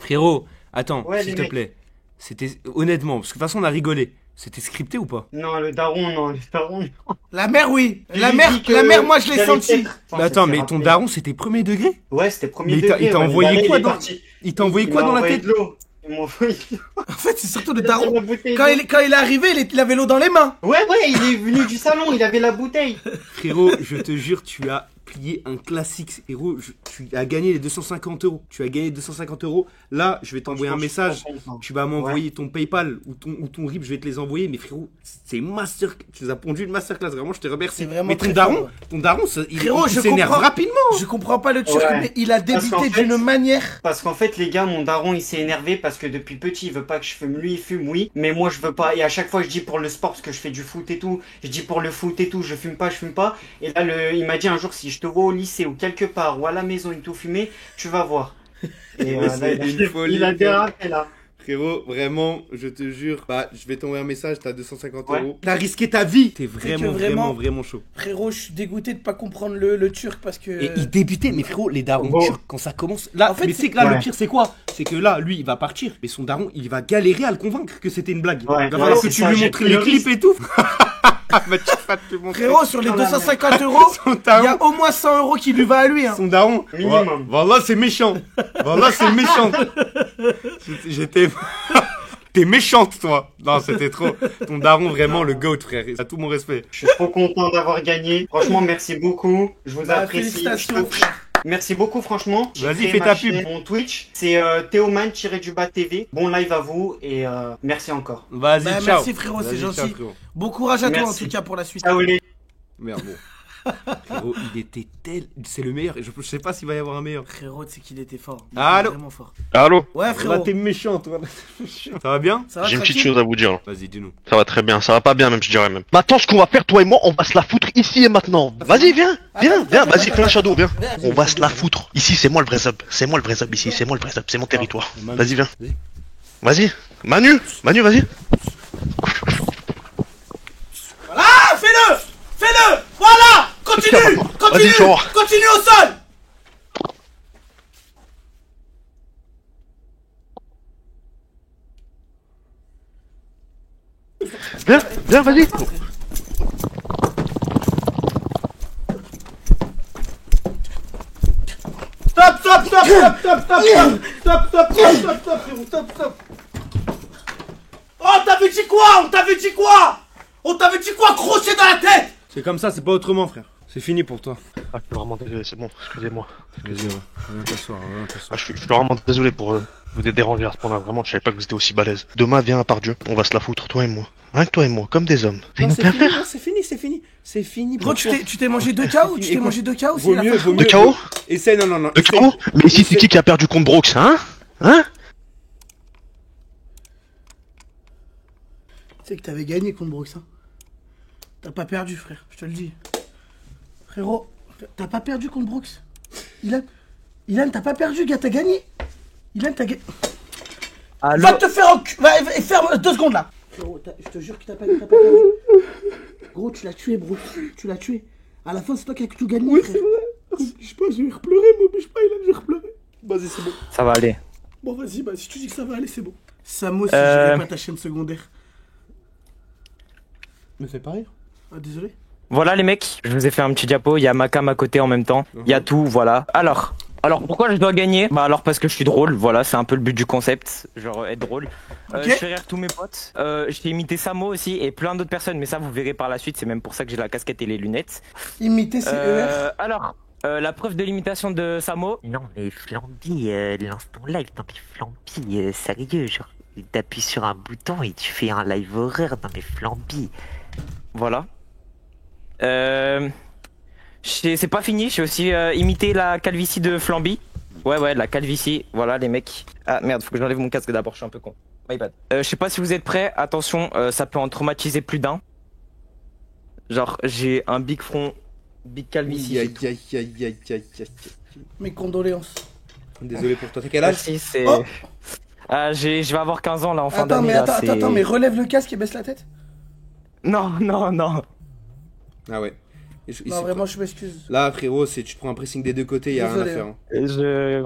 Frérot, attends, Ouais, s'il les te mecs. plaît. C'était honnêtement, parce que de toute façon on a rigolé. C'était scripté ou pas? Non, le daron, non, le daron. Non. La mère, oui. Je La lui mère, dis que la mère, moi, je l'ai j'allais senti. peut-être- Mais attends, c'était mais ton rappelé. daron c'était premier degré? Ouais, c'était premier Mais degré. il t'a ouais, envoyé le quoi daron, dans parti. Il t'a envoyé Il quoi m'a dans la envoyé tête? de l'eau. Il m'a envoyé de l'eau. En fait, c'est surtout le daron. La bouteille Quand d'eau. il est arrivé, il avait l'eau dans les mains. Ouais, il est venu du salon, il avait la bouteille. Frérot, je te jure, tu as plié un classique. Héros, tu as gagné les 250 euros. Tu as gagné 250 euros. Là, je vais t'envoyer un message. Tu vas m'envoyer ton PayPal ou ton RIP, je vais te les envoyer. Mais frérot, c'est master. Tu nous as pondu une masterclass. Vraiment, je te remercie. C'est vraiment mais ton très daron, fort. ton daron, il Frérot, je s'énerve comprends. rapidement. Je comprends pas le turc, Ouais. mais il a Parce qu'en débité fait- d'une manière. Parce qu'en fait, les gars, mon daron, il s'est énervé parce que depuis petit, il veut pas que je fume. Lui, il fume, oui, mais moi, je veux pas. Et à chaque fois, je dis pour le sport, parce que je fais du foot et tout, je dis pour le foot et tout, je fume pas. Et là, il m'a dit un jour, si je te vois au lycée ou quelque part ou à la maison et tout fumer, tu vas voir. Et Mais là, c'est une folie. il a dérapé là. Frérot, vraiment, je te jure, bah, je vais t'envoyer un message, t'as 250 Ouais. euros. T'as risqué ta vie. T'es que vraiment, vraiment- vraiment chaud. Frérot, je suis dégoûté de pas comprendre le turc parce que. Et il débutait, mais frérot, les darons Bon. turcs, quand ça commence. Là, En fait, mais c'est que là, Ouais. le pire, c'est quoi? C'est que là, lui, il va partir, mais son daron, il va galérer à le convaincre que c'était une blague. Ouais. Il va falloir que c'est tu ça, lui j'ai montres pris les le clips et tout. Bah, tu vas te montrer. Frérot, sur les Oh là là. 250 euros, Son il y daron, a au moins 100 euros qui lui va à lui. Hein. son daron. Minimum. Voilà, c'est méchant. Voilà, c'est méchant. J'étais. T'es méchante, toi. Non, c'était trop. Ton daron, vraiment, le GOAT, frère. À tout mon respect. Je suis trop content d'avoir gagné. Franchement, merci beaucoup. Je vous Bah, apprécie. félicitations. Merci beaucoup, franchement. J'ai Vas-y, créé fais ma ta chaîne, pub. Mon Twitch, c'est Théoman-du-bas TV. Bon live à vous et merci encore. Vas-y, Bah, ciao. merci, frérot, c'est Vas-y, ciao, gentil. frérot. Bon courage à toi en Merci. tout cas pour la suite. Ciao les. Merde, bon. Frérot, il était tel. C'est le meilleur. Je sais pas s'il va y avoir un meilleur. Frérot, c'est qu'il était fort. Il Allô. était vraiment fort. Allô? Ouais, Là, frérot. t'es méchant, toi. Ça va bien? Ça va, J'ai une petite tranquille chose à vous dire. Là. Vas-y, dis-nous. Ça va très bien, ça va pas bien même, je dirais même. Maintenant, ce qu'on va faire, toi et moi, on va se la foutre ici et maintenant. Vas-y, viens, vas-y, fais un shadow, viens. On va se la foutre. Ici, c'est moi le vrai sub. C'est moi le vrai sub ici, c'est moi le vrai sub, c'est mon territoire. Vas-y, viens. Vas-y. Manu, vas-y. Voilà, fais-le. Fais-le. Voilà. Continue. Continue. Vas-y, tu vas voir. Continue au sol. Viens, vas-y. Stop, stop, stop, stop, stop, stop, stop, stop, stop, stop, stop, stop, frérot, stop, stop. Oh, on t'avait dit quoi? On t'avait dit quoi? On t'avait dit quoi? Crochet dans la tête. C'est comme ça, c'est pas autrement, frère. C'est fini pour toi. Ah, je suis vraiment désolé, c'est bon, excusez-moi. Vas-y, ouais. Viens t'asseoir, Ah, je suis vraiment désolé pour vous déranger à ce point-là. Vraiment, je savais pas que vous étiez aussi balèze. Demain, viens à part Dieu, on va se la foutre, toi et moi. Rien que toi et moi, comme des hommes. Non, Nous c'est bien fini, faire. non, c'est fini, c'est fini. C'est fini. Gros, tu t'es mangé 2 KO? Tu t'es mangé 2 KO? Vaut mieux, vaut mieux. De KO? Essaye, non. De KO? Mais ici, c'est qui a perdu contre Brooks, hein? Hein? Tu sais que t'avais gagné contre Brooks, hein. T'as pas perdu, frère, je te le dis. Frérot, t'as pas perdu contre Brooks. Ilan, t'as pas perdu, gars, t'as gagné. Ilan, t'as gagné. Va te faire va ferme 2 secondes là. Frérot, je te jure que t'as pas perdu. Gros, tu l'as tué, bro. Tu l'as tué. À la fin, c'est toi qui as tout gagné. Oui, c'est vrai. Je sais pas, je vais repleurer, m'oblige pas, Ilan, je vais repleurer. Vas-y, c'est bon. Ça va aller. Bon, vas-y, bah, si tu dis que ça va aller, c'est bon. Samo, si je vais pas ta chaîne secondaire. Me fais pas rire. Ah, désolé. Voilà les mecs, je vous ai fait un petit diapo, il y a ma cam à côté en même temps, il y a tout, voilà. Alors pourquoi je dois gagner? Bah alors parce que je suis drôle, voilà, c'est un peu le but du concept, genre être drôle. Je fais rire tous mes potes, j'ai imité Samo aussi et plein d'autres personnes, mais ça vous verrez par la suite, c'est même pour ça que j'ai la casquette et les lunettes. Imiter CER. Alors, la preuve de l'imitation de Samo. Non mais Flamby, lance ton live, non mais Flamby, sérieux, genre, t'appuies sur un bouton et tu fais un live horreur, non mais Flamby. Voilà. C'est pas fini, j'ai aussi imité la calvitie de Flamby. Ouais, la calvitie, voilà les mecs. Ah merde, faut que j'enlève mon casque d'abord, je suis un peu con. My bad. Je sais pas si vous êtes prêts, attention, ça peut en traumatiser plus d'un. Genre, j'ai un big front, big calvitie. Mes condoléances. Désolé pour toi, t'as quel âge? Merci, c'est... Oh. Je vais avoir 15 ans là en fin Attends, d'année. mais là, attends, mais relève le casque et baisse la tête. Non. Ah ouais. Non, vraiment, je m'excuse. Là, frérot, tu te prends un pressing des deux côtés, y a rien à faire. Hein.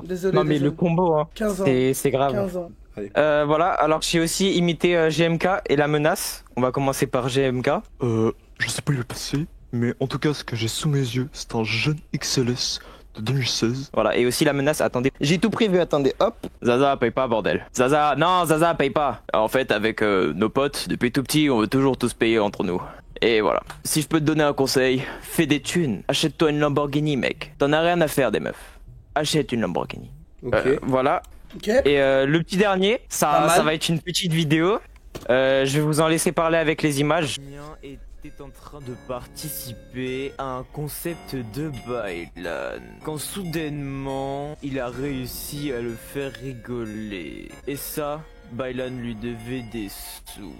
Désolé. Non, mais le combo, hein. 15 ans. C'est grave. 15 ans. Voilà, alors j'ai aussi imité GMK et la menace. On va commencer par GMK. Je sais pas où il est passé, mais en tout cas, ce que j'ai sous mes yeux, c'est un jeune XLS de 2016. Voilà, et aussi la menace, attendez. J'ai tout prévu, attendez, hop. Zaza, paye pas, bordel. Zaza, paye pas. En fait, avec nos potes, depuis tout petit, on veut toujours tous payer entre nous. Et voilà. Si je peux te donner un conseil, fais des thunes. Achète-toi une Lamborghini, mec. T'en as rien à faire des meufs. Achète une Lamborghini. Voilà. Et le petit dernier, ça va être une petite vidéo. Je vais vous en laisser parler avec les images. Était en train de participer à un concept de Bailan, quand soudainement il a réussi à le faire rigoler. Et ça, Bailan lui devait des sous.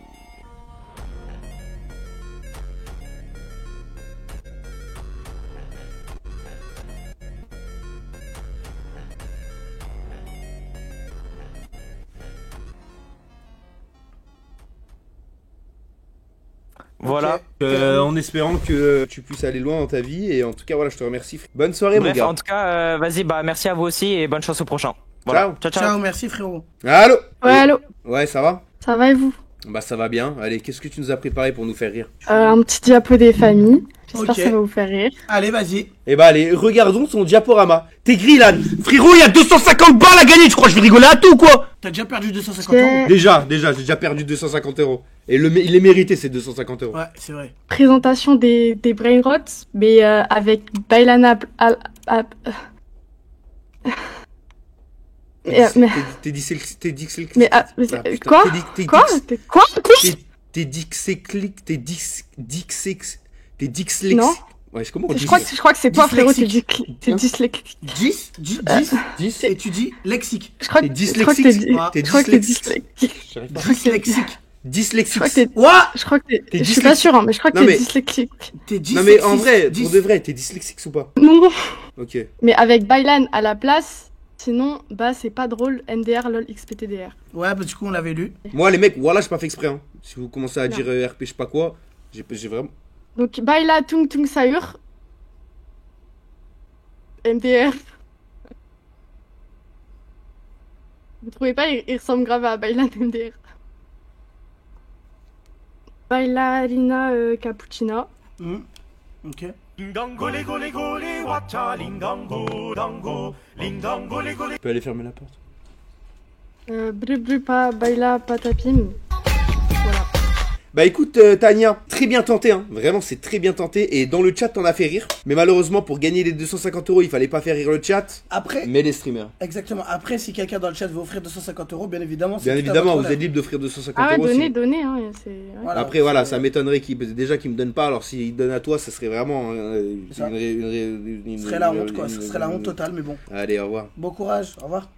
Voilà. En espérant que tu puisses aller loin dans ta vie. Et en tout cas, voilà, je te remercie. Bonne soirée, mon gars. En tout cas, vas-y, merci à vous aussi et bonne chance au prochain. Voilà. Ciao. Ciao, merci frérot. Allô? Ouais, allô? Ouais, ça va? Ça va et vous? Bah, ça va bien. Allez, qu'est-ce que tu nous as préparé pour nous faire rire? Un petit diapo des familles. J'espère que ça va vous faire rire. Allez, vas-y. Eh bah, allez, regardons son diaporama. T'es gris, là. Frérot, il y a 250 balles à gagner. Tu crois que je vais rigoler à tout, quoi? T'as déjà perdu 250 euros? Déjà, j'ai déjà perdu 250 euros. Et il est mérité, ces 250 euros. Ouais, c'est vrai. Présentation des brain rots, mais avec Bailan T'es dyslexique. Mais quoi? Quoi? T'es dyslexique. Non. Ouais, comment on dit? Je crois que c'est toi, frérot, t'es dyslexique. 10 et tu dis lexique. Je crois que t'es dyslexique. Dyslexique. Je crois que t'es. Je suis pas sûr, mais je crois que t'es dyslexique. Non, mais en vrai, pour de vrai, t'es dyslexique ou pas? Non. Ok. Mais avec Bailan à la place, sinon, bah c'est pas drôle. NDR, lol, XPTDR. Ouais, bah du coup, on l'avait lu. Moi, les mecs, voilà, j'ai pas fait exprès. Hein. Si vous commencez à dire RP, je sais pas quoi, j'ai vraiment. Donc, Baila Tung Tung Sayur. MDR. Vous trouvez pas, il ressemble grave à Bailan MDR. Bailarina Cappuccina. Ok. Tu peux aller fermer la porte. Bru Bru Pa Baila Patapim. Voilà. Bah écoute Tania, très bien tenté hein, vraiment c'est très bien tenté et dans le chat t'en as fait rire. Mais malheureusement pour gagner les 250 euros il fallait pas faire rire le chat, après, mais les streamers. Exactement, après si quelqu'un dans le chat veut offrir 250 euros, bien évidemment. Bien évidemment vous êtes libre d'offrir 250 euros. Ah ouais, si... donnez hein, voilà, après voilà, ça m'étonnerait qu'il me donne pas, alors s'il donne à toi ça serait vraiment ce serait la honte quoi, ce serait la honte totale mais bon. Allez au revoir. Bon courage, au revoir.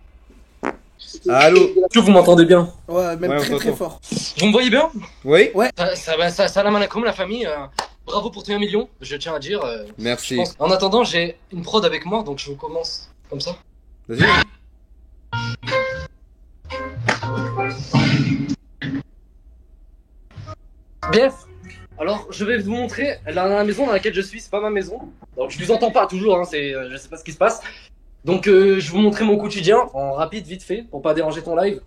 Allô? Est-ce que vous m'entendez bien? Ouais, même très fort. Vous me voyez bien? Oui. Ouais. Salam alaikum la famille, bravo pour tes 1 million, je tiens à dire. Merci. En attendant, j'ai une prod avec moi, donc je commence comme ça. Vas-y. Bref, alors je vais vous montrer la maison dans laquelle je suis, c'est pas ma maison. Donc je vous entends pas toujours, hein, je sais pas ce qui se passe. Donc je vais vous montrer mon quotidien en rapide, vite fait, pour pas déranger ton live.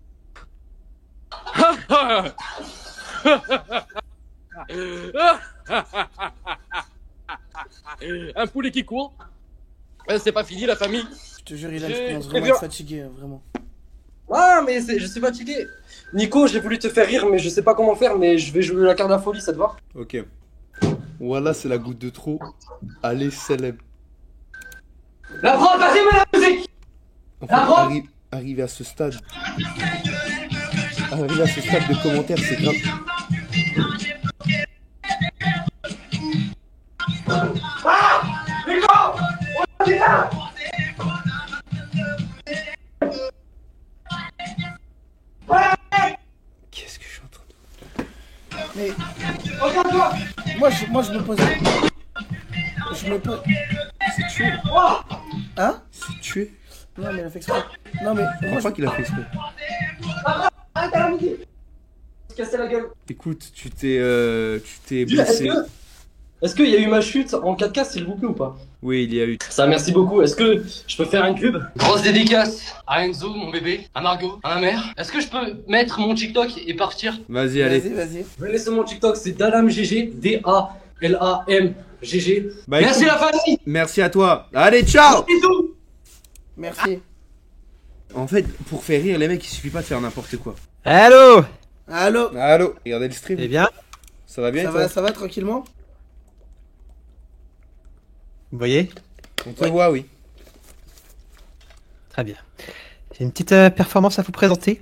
Un poulet qui court. C'est pas fini la famille. Je te jure, il a commence vraiment à être fatigué, vraiment. Ah mais je suis fatigué. Nico, j'ai voulu te faire rire mais je sais pas comment faire, mais je vais jouer la carte de la folie, ça te va? Ok. Voilà, c'est la goutte de trop. Allez, célèbre. La prod, vas-y, mets la musique. Enfin, arriver à ce stade. Arriver à ce stade de commentaires, c'est grave. Ah! Nico! On est là! Qu'est-ce que je suis en train de... Mais... Regarde-toi! Moi je me pose... Je me pose... C'est chaud. Hein? C'est tuer. Non, mais il a fait exprès. Non, mais. Je crois pas qu'il a fait exprès. Ah, t'as ramité. Se casser la gueule. Écoute, tu t'es blessé. Est-ce qu'il y a eu ma chute en 4K s'il vous plaît ou pas? Oui, il y a eu. Ça, merci beaucoup. Est-ce que je peux faire une pub? Grosse dédicace à Enzo, mon bébé, à Margot, à ma mère. Est-ce que je peux mettre mon TikTok et partir? Vas-y, allez. Vas-y. Venez sur mon TikTok, c'est DalamGG, D-A-L-A-M-G-G. Bah, Merci écoute, la famille. Merci à toi. Allez, ciao. Bisous. Merci. En fait, pour faire rire les mecs, il suffit pas de faire n'importe quoi. Allô? Allô? Allô? Regardez le stream. Eh bien? Ça va bien toi? Ça va tranquillement? Vous voyez? On te voit, oui. Très bien. J'ai une petite performance à vous présenter.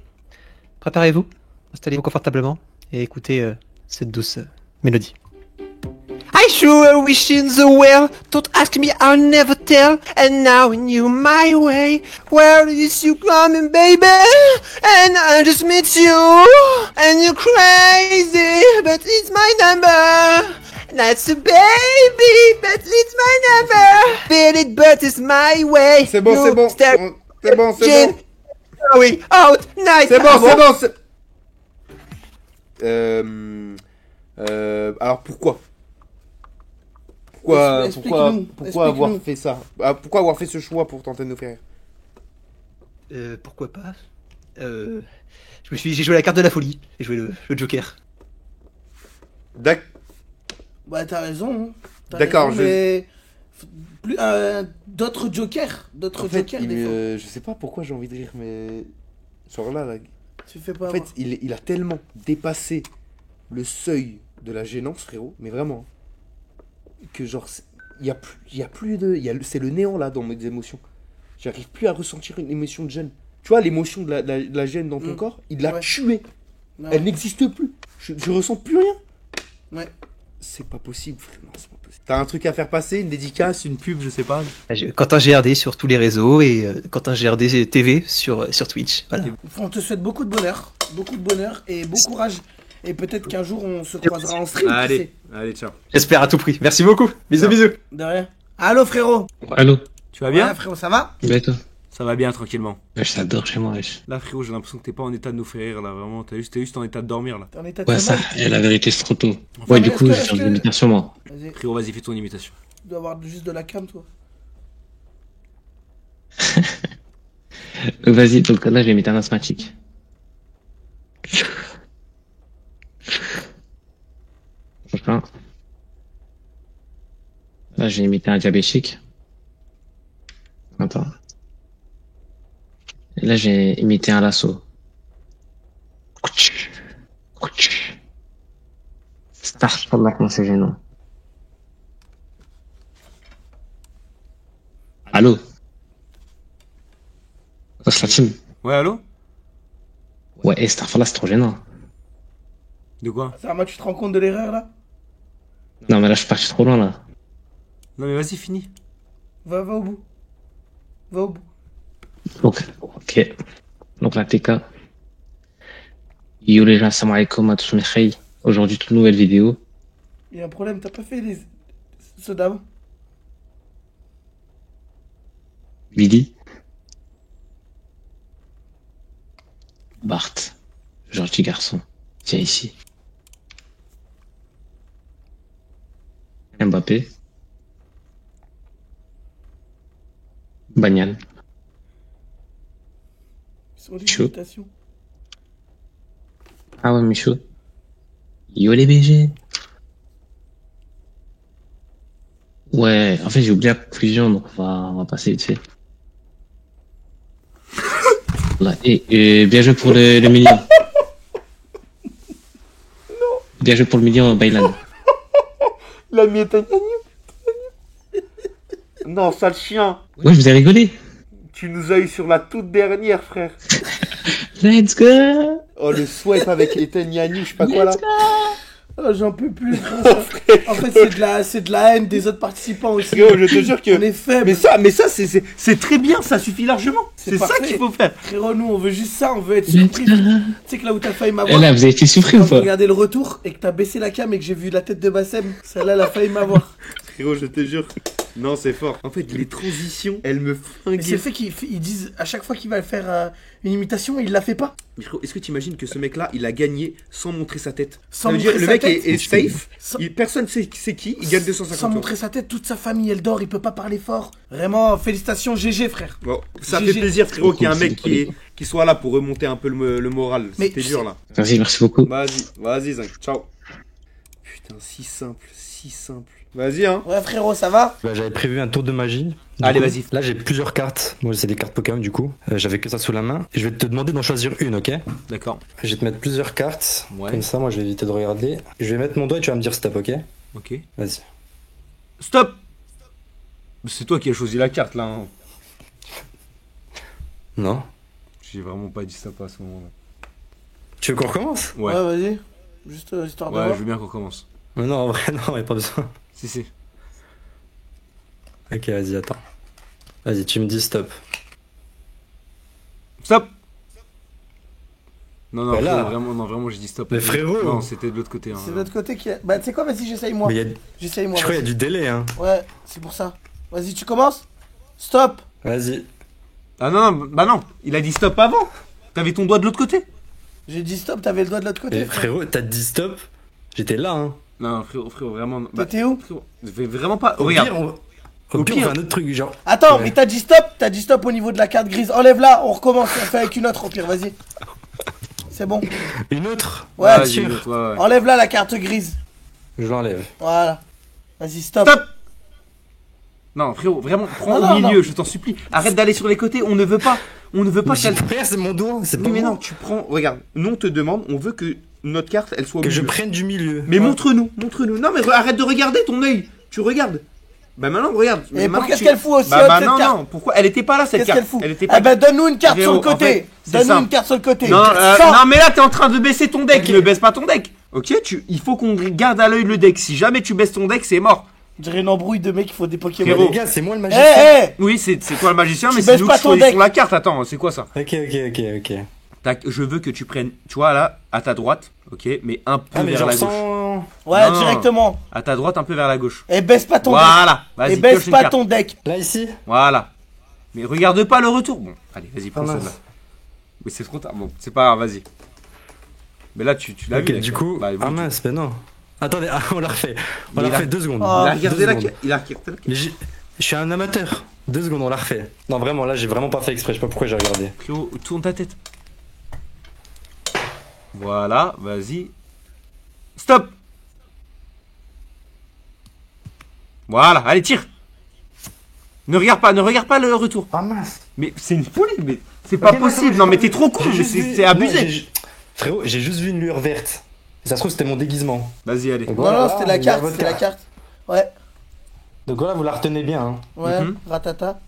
Préparez-vous, installez-vous confortablement et écoutez cette douce mélodie. I sure wish in the well, don't ask me, I'll never tell. And now I knew my way. Where is you coming, baby? And I just met you. And you're crazy, but it's my number. That's a baby, but it's my number. Feel it, but it's my way. C'est bon, c'est bon. C'est bon, c'est bon. Going out night. C'est bon, c'est bon. Alors pourquoi? Pourquoi avoir fait ça? Pourquoi avoir fait ce choix pour tenter de nous faire? Pourquoi pas? J'ai joué la carte de la folie. J'ai joué le Joker. Bah t'as raison. Hein. D'accord, mais plus d'autres jokers, En fait, des fois. je sais pas pourquoi j'ai envie de rire, mais genre là, Tu fais pas. en fait, il a tellement dépassé le seuil de la gênance, frérot, mais vraiment, que genre il y a plus de, c'est le néant là dans mes émotions. J'arrive plus à ressentir une émotion de gêne. Tu vois l'émotion de la gêne dans ton corps, il l'a tuée. Ouais. Elle n'existe plus. Je ressens plus rien. Ouais. C'est pas possible, frère. Non, c'est pas possible. T'as un truc à faire passer, une dédicace, une pub, je sais pas. Quentin GRD sur tous les réseaux et Quentin GRD TV sur Twitch. Voilà. On te souhaite beaucoup de bonheur et bon courage. Et peut-être qu'un jour on se croisera en stream. Allez, ciao. J'espère à tout prix. Merci beaucoup. Bisous, bisous. De rien. Allô frérot. Allô? Tu vas bien? Ouais, frérot, ça va? Bah, toi? Ça va bien, tranquillement. Je t'adore chez moi, wesh. Là, frérot, j'ai l'impression que t'es pas en état de nous faire rire, là, vraiment. T'es juste en état de dormir, là. T'es en état de Ouais, ça, sommeil? et la vérité, c'est trop tôt. Ouais, du coup, je vais faire une imitation, moi. Frérot, vas-y, fais ton imitation. Tu dois avoir juste de la cam, toi. Vas-y, donc là, je vais imiter un asthmatique. Enfin. Là, je vais imiter un diabétique. Attends. Et là, j'ai imité un lasso. Starfallah, comment c'est gênant. Allô? Oh, c'est la team. Ouais, allô? Ouais, Starfallah, c'est trop gênant. De quoi? Ça va, tu te rends compte de l'erreur là? Non, mais là, je suis parti trop loin, là. Non, mais vas-y, finis. Va au bout. Va au bout. Donc, ok. Donc, la TK. Yo les gens, salam alaikum à tous mes khayes. Aujourd'hui, toute nouvelle vidéo. Il y a un problème, t'as pas fait ceux d'avant? Billy. Bart. Gentil garçon. Tiens ici. Mbappé. Bagnan. Sur les Chaud. imitations. Ah ouais, Michaud. Yo les BG. Ouais, en fait, j'ai oublié la conclusion, donc on va passer vite fait. Voilà. Et bien joué pour le million. Bien joué pour le million, Baylan. La miette. Non, sale chien. Ouais, je vous ai rigolé. Tu nous as eu sur la toute dernière, frère. Let's go. Oh, le swipe avec Eten Yanni, je sais pas quoi là. Oh, j'en peux plus. En fait, c'est de la haine des autres participants aussi. Yo, je te jure que. On est faible. Mais ça, c'est très bien, ça suffit largement. C'est ça parfait. qu'il faut faire. Frérot, nous, on veut juste ça, on veut être surpris. Tu sais que là où t'as failli m'avoir. Et là, vous avez été souffrir ou Quand pas? j'ai regardé le retour et que t'as baissé la cam et que j'ai vu la tête de Bassem, celle-là, elle a failli m'avoir. Frérot, je te jure. Non, c'est fort. En fait, les transitions, elles me flinguent. Mais c'est le fait qu'ils disent à chaque fois qu'il va faire une imitation, il la fait pas. Mais frérot, est-ce que tu imagines que ce mec-là, il a gagné sans montrer sa tête? Sans Ça veut dire, montrer le sa mec tête est safe, personne sait c'est qui, il gagne 250 Sans euros. montrer sa tête, toute sa famille, elle dort, il peut pas parler fort. Vraiment, félicitations GG, frère. Bon, ça GG. fait plaisir, frérot, qu'il y ait un mec qui soit là pour remonter un peu le moral. Mais C'était dur, là. Vas-y, merci beaucoup. Vas-y, Zinc, ciao. Putain, si simple, si simple. Vas-y, hein. Ouais, frérot, ça va? Bah, j'avais prévu un tour de magie. Du Allez, coup, vas-y. Là, j'ai plusieurs cartes. Moi, c'est des cartes Pokémon, du coup. J'avais que ça sous la main. Et je vais te demander d'en choisir une, ok? D'accord. Je vais te mettre plusieurs cartes. Ouais. Comme ça, moi, je vais éviter de regarder. Je vais mettre mon doigt et tu vas me dire stop, ok? Ok. Vas-y. Stop. C'est toi qui as choisi la carte là. Hein. Non. J'ai vraiment pas dit stop à ce moment-là. Tu veux qu'on recommence? Ouais. vas-y. Juste histoire de Ouais, voir. je veux bien qu'on commence. Mais non, en vrai, non, y a pas besoin. Si. Ok, vas-y, attends. Vas-y, tu me dis stop. Stop. Non, Bah là. vraiment, j'ai dit stop. Mais frérot. Non, c'était de l'autre côté. Hein. C'est de l'autre côté qui a... Bah, tu sais quoi, vas-y, j'essaye moi. Mais y a- J'essaye moi. Je crois qu'il y a vas-y. du délai, hein. Ouais, c'est pour ça. Vas-y, tu commences? Stop. Vas-y. Ah non, bah non, il a dit stop avant. T'avais ton doigt de l'autre côté. J'ai dit stop, t'avais le doigt de l'autre côté. Et frérot, t'as dit stop? J'étais là, hein. Non, frérot, vraiment. T'étais où? Je vais vraiment pas. Au Regarde. pire, Au pire, on fait un autre truc, genre. Attends, Ouais. mais t'as dit stop au niveau de la carte grise. Enlève-la, on recommence, on fait avec une autre au pire, vas-y. C'est bon. Une autre? Ouais, Bien sûr. sûr. Ouais. Enlève-la la carte grise. Je l'enlève. Voilà. Vas-y, stop. Stop. Non, frérot, vraiment, prends Non, au non, milieu, non. je t'en supplie. Arrête d'aller sur les côtés, on ne veut pas. On ne veut pas qu'elle. Frère, c'est mon doigt, c'est Oui, pas mais moi. non, tu prends. Regarde, nous on te demande, on veut que notre carte elle soit au Que je milieu. prenne du milieu. Mais montre-nous. Non, mais arrête de regarder ton œil. Tu regardes. Bah maintenant, regarde. Et Maintenant, pour qu'est-ce tu- qu'elle fout aussi Bah, haute, cette non, carte non. Pourquoi elle était pas là cette Qu'est-ce carte qu'elle fout Elle était pas. Eh ben, donne-nous une carte sur le Frérot, en côté. fait, c'est Donne-nous simple. une carte sur le côté. Non, Sans- non, mais là t'es en train de baisser ton deck. Ne baisse pas ton deck. Ok, il faut qu'on garde à l'œil le deck. Si jamais tu baisses ton deck, c'est mort. On dirait une embrouille de mecs qui font des Pokémon. Frérot. Les gars, c'est moi le Eh, magicien. Oui, c'est toi le magicien, Tu mais c'est baisses nous pas qui ton choisissons deck. la carte. Attends, c'est quoi ça? Ok. Tac, je veux que tu prennes, tu vois là, à ta droite, ok, mais un peu Ah, mais vers genre la gauche. sans. Ouais, Non, directement. À ta droite, un peu vers la gauche. Et baisse pas ton Voilà, deck. vas-y, Et baisse pioche une pas carte. ton deck. Là, ici? Voilà. Mais regarde pas le retour. Bon, allez, vas-y, prends mince. celle-là. Oui, c'est trop tard. Bon, c'est pas grave, vas-y. Mais là, tu l'as Ok, vu. la du carte. coup. Bah, Ah mince, mais non. Attendez, on la refait. On Mais la il a- refait 2 secondes. Il a regardé 2 la secondes. carte. Il a regardé la carte. Mais je suis un amateur. 2 secondes, on la refait. Non, vraiment, là, j'ai vraiment pas fait exprès. Je sais pas pourquoi j'ai regardé. Cléo, tourne ta tête. Voilà, vas-y. Stop. Voilà, allez, tire. Ne regarde pas le retour. Ah mince. Mais c'est une folie, mais c'est pas possible. Non, mais t'es trop con, mais c'est abusé. Frérot, j'ai juste vu une lueur verte. Et ça se trouve, c'était mon déguisement. Vas-y, allez. Donc Non, voilà, non, c'était la il y a carte, votre c'était la carte. Ouais, Donc voilà, vous la retenez bien. Hein. ouais, Mhm. ratata.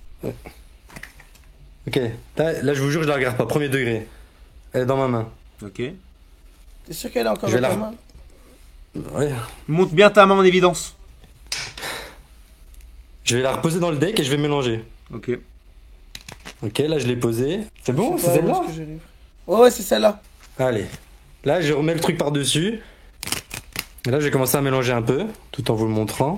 Ok. Là, je vous jure, je la regarde pas. Premier degré. Elle est dans ma main. Ok. T'es sûr qu'elle est encore Je vais dans ta la- main? Ouais. Monte bien ta main en évidence. Je vais la reposer dans le deck et je vais mélanger. Ok. Ok, là, je l'ai posée. C'est bon, Je c'est sais pas où celle-là? est-ce que j'arrive. Ouais, c'est celle-là. Allez. Là, je remets le truc par-dessus. Et là, je vais commencer à mélanger un peu, tout en vous le montrant.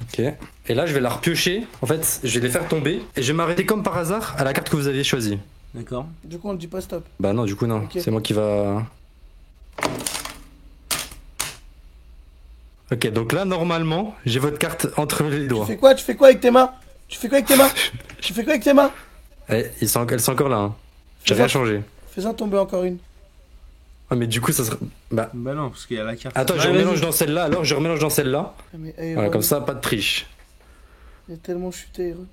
Ok. Et là, je vais la repiocher. En fait, je vais les faire tomber. Et je vais m'arrêter comme par hasard à la carte que vous aviez choisie. D'accord. Du coup, on ne dit pas stop. Bah non, du coup, non. Ok. C'est moi qui va... Ok, donc là, normalement, j'ai votre carte entre les doigts. Tu fais quoi avec tes mains? Tu fais quoi avec tes mains? Eh, elles sont encore là. Hein. J'ai rien changé. Fais-en tomber encore une. Ah, mais du coup, ça serait... Bah non, parce qu'il y a la carte. Attends, Ouais, je vas-y. remélange dans celle-là, alors je remélange dans celle-là. Mais, Voilà, comme ça, pas de triche. Il a tellement chuté, Hero.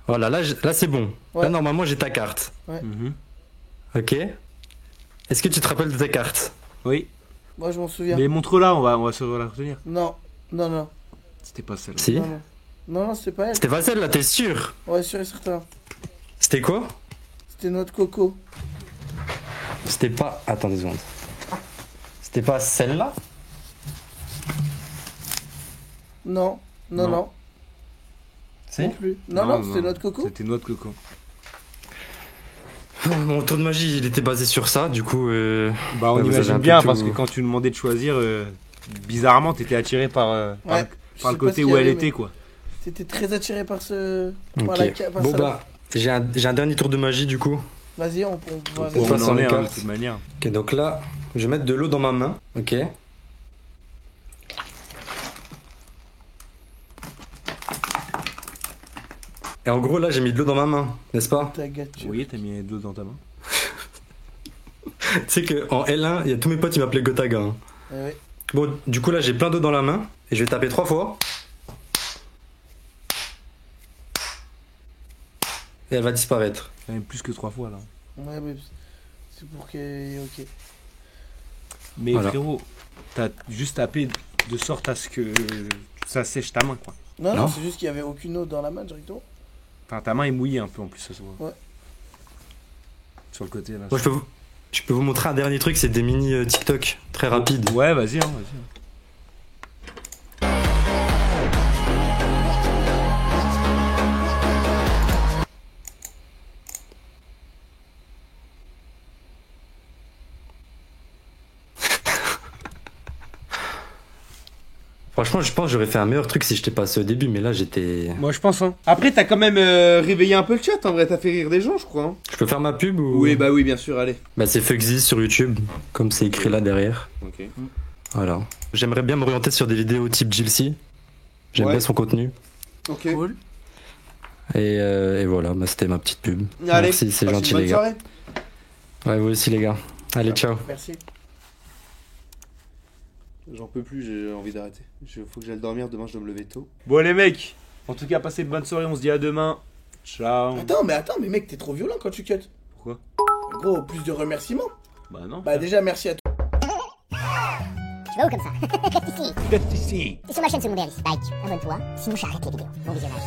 Voilà, là, là c'est bon. Ouais. Là, normalement, j'ai ta carte. Ouais. Ok. Est-ce que tu te rappelles de ta carte? Oui. Moi, je m'en souviens. Mais montre-la, on va se la retenir. Non, non, non. C'était pas celle-là. Si. Non, non. Non, non, c'était pas elle. C'était pas celle-là, t'es sûr? Ouais, sûr et certain. C'était quoi? C'était notre coco. C'était pas... Attends 2 secondes. C'était pas celle-là? Non, non, Non. non. Si? Non plus. Non, non, c'était notre coco. C'était notre coco. Mon tour de magie, il était basé sur ça, du coup... Bah, on vous avez un imagine peu bien, tout- parce que quand tu demandais de choisir. bizarrement, t'étais attiré par, Ouais, je par sais le pas côté ce qu'il où y elle avait, était, mais- quoi. T'étais très attiré par ce. par Ok. par Bon ça. bah, j'ai un dernier tour de magie du coup. Vas-y, on va. Cette fois, on sans en les est, hein, cartes. de toute manière. Ok, donc là, je vais mettre de l'eau dans ma main. Ok. Et en gros, là, j'ai mis de l'eau dans ma main, n'est-ce pas? Oui, t'as mis de l'eau dans ta main. Tu sais qu'en L1, il y a tous mes potes, ils m'appelaient Gotaga. Hein. Ouais. Bon, du coup, là, j'ai plein d'eau dans la main. Et je vais taper 3 fois. Et elle va disparaître. Quand même plus que 3 fois, là. Ouais, mais c'est pour que. Ok. Mais Voilà. frérot, t'as juste tapé de sorte à ce que ça sèche ta main, quoi. Non, non, c'est juste qu'il y avait aucune eau dans la main directement. Enfin, ta main est mouillée un peu en plus, ça se voit. Ouais. Sur le côté, là. Moi, je peux vous montrer un dernier truc, c'est des mini TikTok très rapides. Ouais, vas-y, hein, vas-y. Franchement, je pense que j'aurais fait un meilleur truc si je t'ai passé au début, mais là, j'étais... Moi, je pense, hein. Après, t'as quand même réveillé un peu le chat, en vrai. T'as fait rire des gens, je crois. Hein. Je peux faire ma pub ou... Oui, bah oui, bien sûr, allez. Bah, c'est Fuxy sur YouTube, comme c'est écrit là derrière. Ok. Voilà. J'aimerais bien m'orienter sur des vidéos type Jilcy. J'aime Ouais. bien son contenu. Ok. Cool. Et voilà, bah, c'était ma petite pub. Allez, Merci, c'est passe une gentil bonne les gars. soirée. Ouais, vous aussi les gars. Allez, ciao. Merci. J'en peux plus, j'ai envie d'arrêter. Faut que j'aille dormir, demain je dois me lever tôt. Bon, les mecs, en tout cas, passez une bonne soirée. On se dit à demain. Ciao. Attends, mais mec, t'es trop violent quand tu cut. Pourquoi? Gros, plus de remerciements. Bah non. Bah déjà, merci à toi. Tu vas où comme ça? Reste ici. Reste ici. Et sur ma chaîne secondaire, like, abonne-toi. Sinon, j'arrête les vidéos. Bon visionnage.